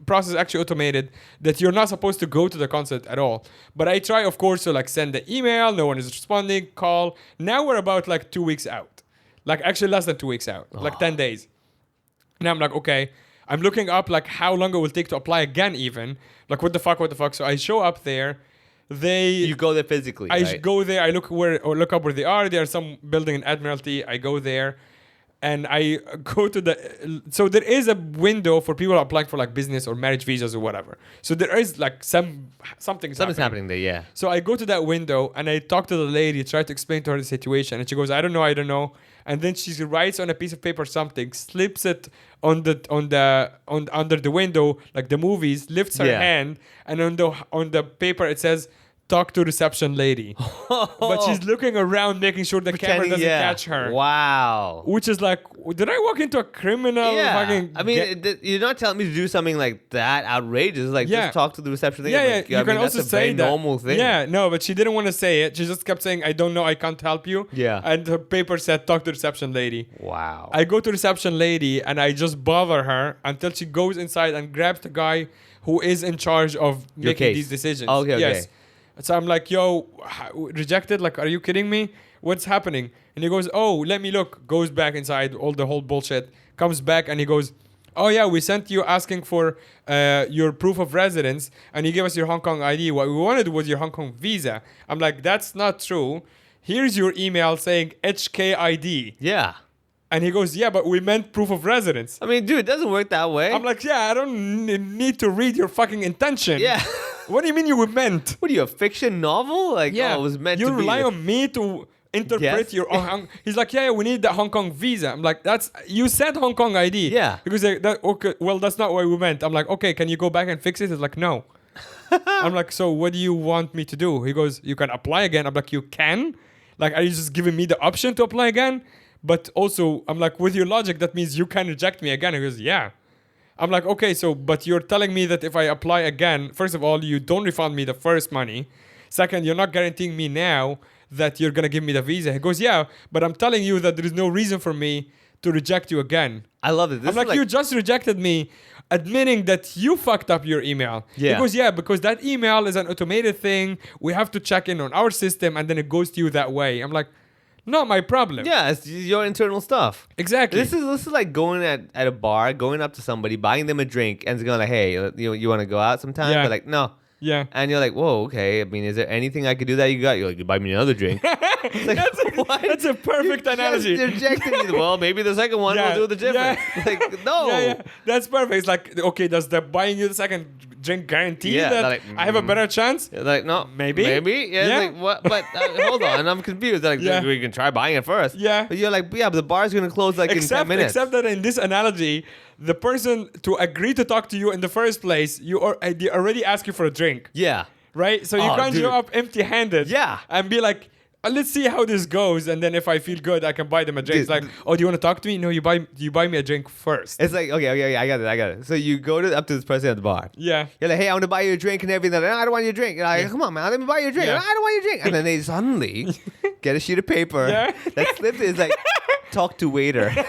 process is actually automated that you're not supposed to go to the consulate at all. But I try, of course, to like send the email. No one is responding. Call. Now we're about like 2 weeks out. Like actually less than 2 weeks out. Like 10 days. Now I'm like, okay. I'm looking up like how long it will take to apply again even. Like what the fuck. So I show up there. You go there physically, right? Go there. I look up where they are. There's some building in Admiralty. I go there. And I go to so there is a window for people applying for like business or marriage visas or whatever. So there is like something's happening there, yeah. So I go to that window and I talk to the lady, try to explain to her the situation, and she goes, I don't know. And then she writes on a piece of paper something, slips it under the window, like the movies, lifts her hand, and on the paper it says, talk to reception lady. But she's looking around, making sure the camera doesn't catch her. Wow. Which is like, did I walk into a criminal? Yeah. I mean, you're not telling me to do something like that outrageous. Like, just talk to the reception lady. Yeah. Like, You can also that's a say very that. normal thing. Yeah, no, but she didn't want to say it. She just kept saying, I don't know, I can't help you. Yeah. And her paper said, talk to reception lady. Wow. I go to reception lady and I just bother her until she goes inside and grabs the guy who is in charge of making these decisions. Okay. Yes. So I'm like, yo, rejected? Like, are you kidding me? What's happening? And he goes, oh, let me look. Goes back inside, the whole bullshit. Comes back and he goes, oh yeah, we sent you asking for your proof of residence and you gave us your Hong Kong ID. What we wanted was your Hong Kong visa. I'm like, that's not true. Here's your email saying HKID. Yeah. And he goes, yeah, but we meant proof of residence. I mean, dude, it doesn't work that way. I'm like, yeah, I don't need to read your fucking intention. Yeah. What do you mean you meant? What are you, a fiction novel? Like, Yeah, it was meant you to be. rely on me to interpret your own. He's like, yeah, we need the Hong Kong visa. I'm like, you said Hong Kong ID. Yeah. Because okay, well, that's not what we meant. I'm like, okay, can you go back and fix it? He's like, no. I'm like, so what do you want me to do? He goes, you can apply again. I'm like, you can? Like, are you just giving me the option to apply again? But also, I'm like, with your logic, that means you can reject me again. He goes, yeah. I'm like, okay, but you're telling me that if I apply again, first of all, you don't refund me the first money. Second, you're not guaranteeing me now that you're going to give me the visa. He goes, yeah, but I'm telling you that there is no reason for me to reject you again. I love it. I'm like, you just rejected me, admitting that you fucked up your email. Yeah. He goes, yeah, because that email is an automated thing. We have to check in on our system, and then it goes to you that way. I'm like, not my problem. Yeah, it's your internal stuff. Exactly. This is like going at a bar, going up to somebody, buying them a drink, and going like, hey, you want to go out sometime? Yeah. But like, no, Yeah. And you're like, whoa, okay. I mean, is there anything I could do that you got? You're like, you buy me another drink. It's like, what? That's a perfect analogy. Just rejecting me. Well, maybe the second one will do the difference. Like, no. Yeah. That's perfect. It's like, okay, does the buying you the second drink guarantee that like, I have a better chance? Like, no. Maybe. Yeah. Like, what? But hold on. I'm confused. Like, we can try buying it first. Yeah. But you're like, yeah, but the bar's going to close like in 10 minutes. Except that in this analogy, the person to agree to talk to you in the first place, they already ask you for a drink. Yeah. Right? So you can't show up empty-handed. Yeah. And be like, let's see how this goes, and then if I feel good, I can buy them a drink. It's like, oh, do you want to talk to me? No, you buy me a drink first. It's like, okay, I got it. So you go up to this person at the bar. Yeah. You're like, hey, I want to buy you a drink and everything. Like, no, I don't want your drink. You're like, come on, man, let me buy you a drink. Yeah. No, I don't want your drink. And then they suddenly get a sheet of paper that slips. It's like, talk to waiter. You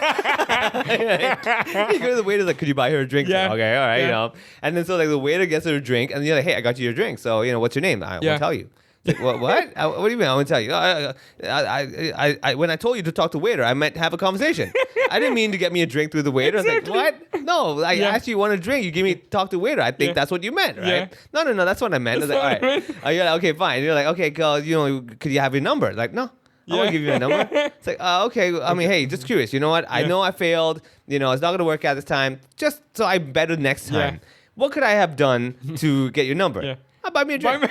go to the waiter, like, could you buy her a drink? Yeah. Okay, all right, And then so like the waiter gets her a drink, and you're like, hey, I got you your drink. So what's your name? I won't tell you. Like, what? What do you mean? I won't tell you. When I told you to talk to the waiter, I meant have a conversation. I didn't mean to get me a drink through the waiter. Exactly. I was like, what? No, I asked you want a drink. You give me talk to the waiter. I think that's what you meant, right? Yeah. No, that's what I meant. I was like, all right. You're like, okay, fine. You're like, okay, girl, could you have your number? Like, no. I won't give you a number. It's like, okay. I mean, hey, just curious. You know what? I know I failed. It's not going to work out this time. Just so I better next time. Yeah. What could I have done to get your number? Yeah. I'll buy me a drink.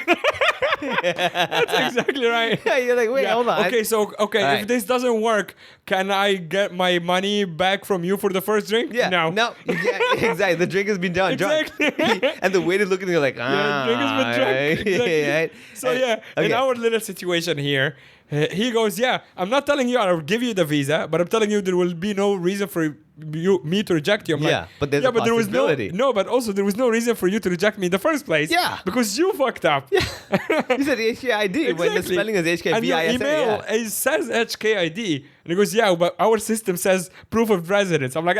That's exactly right. Yeah, you're like, wait, hold on. Okay, so right. if this doesn't work, can I get my money back from you for the first drink? Yeah. No. Yeah, exactly. The drink has been done. Exactly. Drunk. And the waiter looking at you like, The drink has been drunk. right. Exactly. Right. So Okay. in our little situation here, he goes, I'm not telling you I'll give you the visa, but I'm telling you there will be no reason for me to reject you. I'm like, but there's a but there was possibility. but also there was no reason for you to reject me in the first place. Yeah. Because you fucked up. You said HKID when the spelling is HKVISA. And your email it says HKID. And he goes, but our system says proof of residence. I'm like,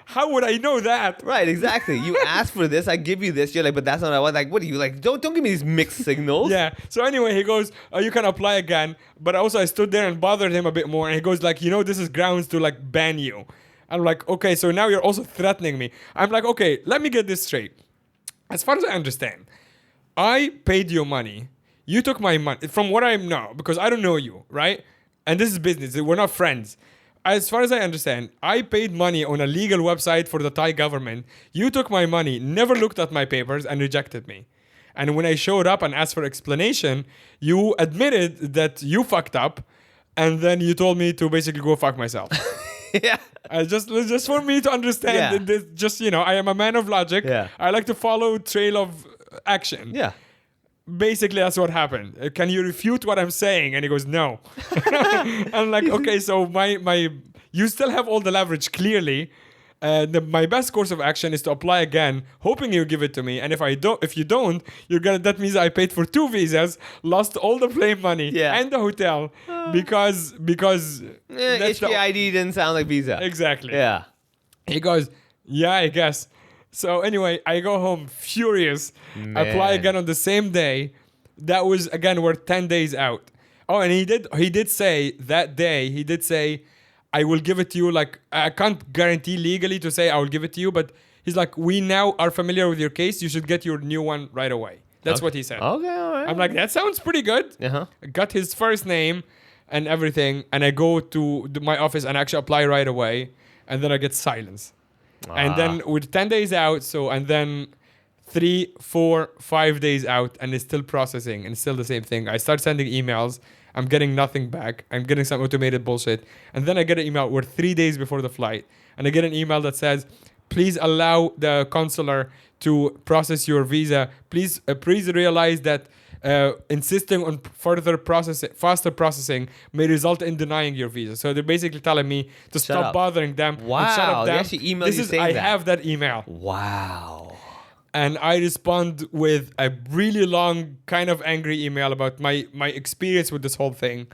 how would I know that? Right, exactly. You asked for this, I give you this. You're like, but that's not what I want. Like, what are you like? Don't give me these mixed signals. Yeah. So anyway, he goes, you can apply again. But also I stood there and bothered him a bit more. And he goes like, this is grounds to like ban you. I'm like, okay, so now you're also threatening me. I'm like, okay, let me get this straight. As far as I understand, I paid you money. You took my money from what I know, because I don't know you, right? And this is business. We're not friends. As far as I understand, I paid money on a legal website for the Thai government. You took my money, never looked at my papers, and rejected me. And when I showed up and asked for explanation, you admitted that you fucked up, and then you told me to basically go fuck myself. Yeah. Just for me to understand, I am a man of logic. Yeah. I like to follow trail of action. Yeah. Basically, that's what happened. Can you refute what I'm saying? And he goes, no. I'm like, okay, so you still have all the leverage, clearly. My best course of action is to apply again, hoping you give it to me. And if you don't, that means I paid for 2 visas, lost all the plane money and the hotel because HKID didn't sound like visa. Exactly. Yeah. He goes, I guess. So anyway, I go home furious. Man. Apply again on the same day. That was again, we're 10 days out. Oh, and he did say that day, I will give it to you. Like, I can't guarantee legally to say I will give it to you, but he's like, we now are familiar with your case. You should get your new one right away. That's what he said. Okay, all right. I'm like, that sounds pretty good. Uh-huh. I got his first name and everything, and I go to my office and actually apply right away, and then I get silence. And then with 10 days out, and then 3, 4, 5 days out, and it's still processing, and it's still the same thing. I start sending emails. I'm getting nothing back. I'm getting some automated bullshit. And then I get an email. We're 3 days before the flight. And I get an email that says, please allow the consular to process your visa. Please realize that insisting on faster processing may result in denying your visa. So they're basically telling me to stop bothering them. Wow. And shut up them. They actually emailed you saying I that. have that email. Wow. And I respond with a really long, kind of angry email about my experience with this whole thing.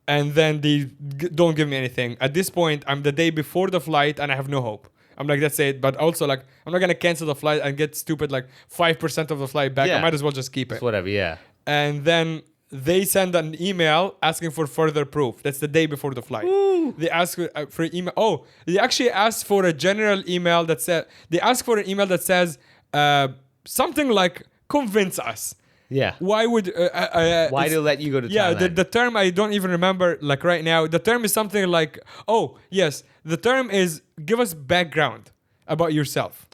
And then they don't give me anything. At this point, I'm the day before the flight and I have no hope. I'm like, that's it. But also, like, I'm not going to cancel the flight and get stupid, like, 5% of the flight back. I might as well just keep it. It's whatever, yeah. And then they send an email asking for further proof. That's the day before the flight. Ooh. They ask for email. Oh, they actually asked for a general email that said, they asked for an email that says something like, convince us. Yeah. Why would Why do let you go to yeah, Thailand? the term I don't even remember like right now. The term is something like, oh yes, the term is give us background about yourself.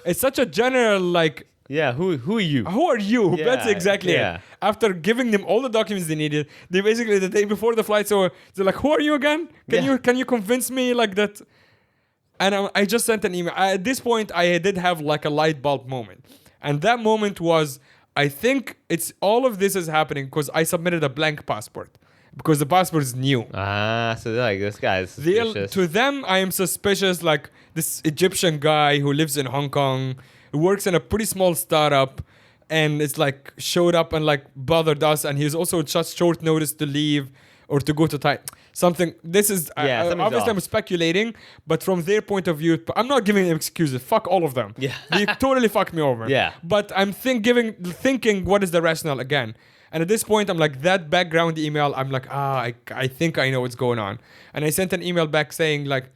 It's such a general like, yeah, who are you? who are you? Yeah, That's exactly yeah. it. After giving them all the documents they needed, they basically the day before the flight, so they're like, who are you again? Can you convince me like that? And I just sent an email. At this point, I did have like a light bulb moment, and that moment was, I think it's all of this is happening because I submitted a blank passport because the passport is new. So they're like, this guy's suspicious. To them, I am suspicious. Like this Egyptian guy who lives in Hong Kong, who works in a pretty small startup, and it's like showed up and like bothered us, and he's also just short notice to leave or to go to Thai. Something. This is obviously I'm speculating, but from their point of view, I'm not giving them excuses. Fuck all of them. Yeah. They totally fucked me over. Yeah. But I'm thinking what is the rationale again. And at this point, I'm like, that background email, I'm like, I think I know what's going on. And I sent an email back saying, like,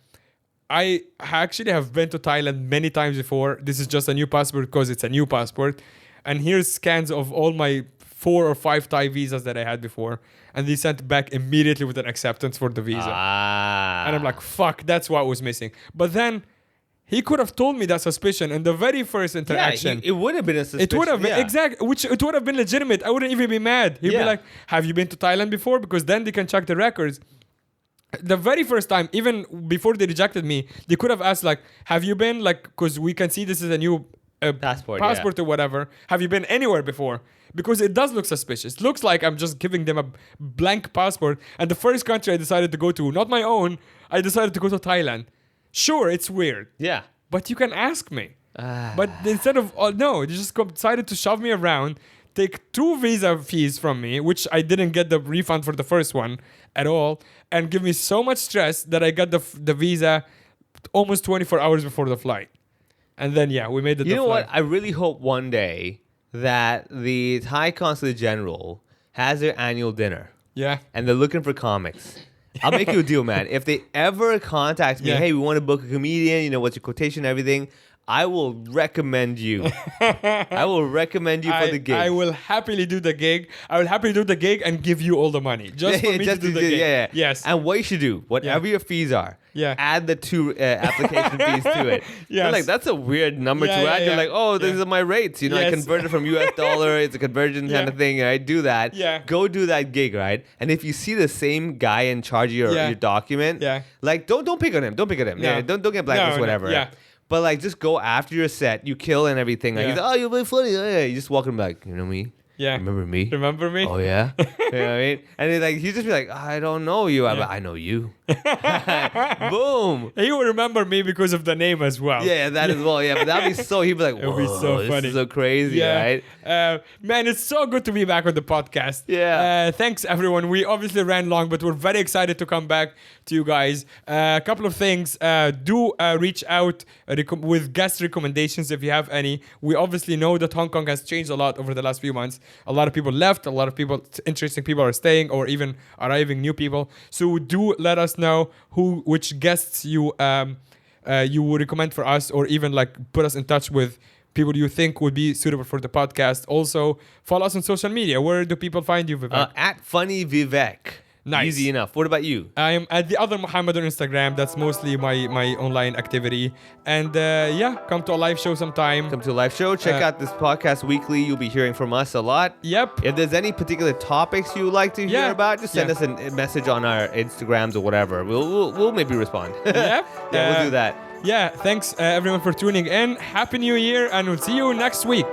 I actually have been to Thailand many times before. This is just a new passport because it's a new passport. And here's scans of all my 4 or 5 Thai visas that I had before. And they sent back immediately with an acceptance for the visa. And I'm like, fuck, that's what was missing. But then he could have told me that suspicion in the very first interaction. Yeah, it would have been a suspicion. It would have been, exactly, which it would have been legitimate. I wouldn't even be mad. He'd be like, have you been to Thailand before? Because then they can check the records. The very first time, even before they rejected me, they could have asked, like, have you been, like, because we can see this is a new passport or whatever. Have you been anywhere before? Because it does look suspicious. It looks like I'm just giving them a blank passport. And the first country I decided to go to, not my own, I decided to go to Thailand. Sure, it's weird. Yeah. But you can ask me. But instead of, no, they just decided to shove me around, take 2 visa fees from me, which I didn't get the refund for the first one at all, and give me so much stress that I got the visa almost 24 hours before the flight. And then, we made it. You know what? I really hope one day that the Thai Consulate General has their annual dinner. Yeah. And they're looking for comics. I'll make you a deal, man. If they ever contact me, hey, we want to book a comedian, what's your quotation and everything, I will recommend you. I will recommend you for the gig. I will happily do the gig. I will happily do the gig and give you all the money. Just for me to do the gig. Yeah. Yes. And what you should do, whatever your fees are, add the 2 application fees to it. Yes. Like, that's a weird number to add. You're like, oh, these are my rates. I convert it from US dollar. It's a conversion kind of thing. Right? Do that. Yeah. Go do that gig, right? And if you see the same guy in charge of your document, like, don't pick on him. Don't pick on him. No. Yeah, don't get blacklist, whatever. Yeah. But like, just go after your set, you kill and everything. Like, he's like, oh, you're really funny. Oh, yeah. You just walk him like, you know me? Yeah. Remember me? Remember me? Oh yeah. You know what I mean? And he'd just be like, I don't know you. I'm like, I know you. Boom. He will remember me because of the name as well. Yeah, that as well. Yeah, but that'd be so. He'd be like, whoa, it would be so this funny. is so crazy, right? Man, it's so good to be back on the podcast. Yeah. Thanks, everyone. We obviously ran long, but we're very excited to come back to you guys. A couple of things. Do reach out with guest recommendations if you have any. We obviously know that Hong Kong has changed a lot over the last few months. A lot of people left. A lot of interesting people are staying or even arriving new people. So do let us know which guests you would recommend for us, or even like put us in touch with people you think would be suitable for the podcast. Also, follow us on social media. Where do people find you, Vivek? At Funny Vivek. Nice. Easy enough. What about you? I am at the other Muhammad on Instagram. That's mostly my online activity. And come to a live show sometime. Come to a live show. Check out this podcast weekly. You'll be hearing from us a lot. Yep. If there's any particular topics you would like to hear about, just send us a message on our Instagrams or whatever. We'll maybe respond. Yep. We'll do that. Yeah. Thanks everyone for tuning in. Happy New Year, and we'll see you next week.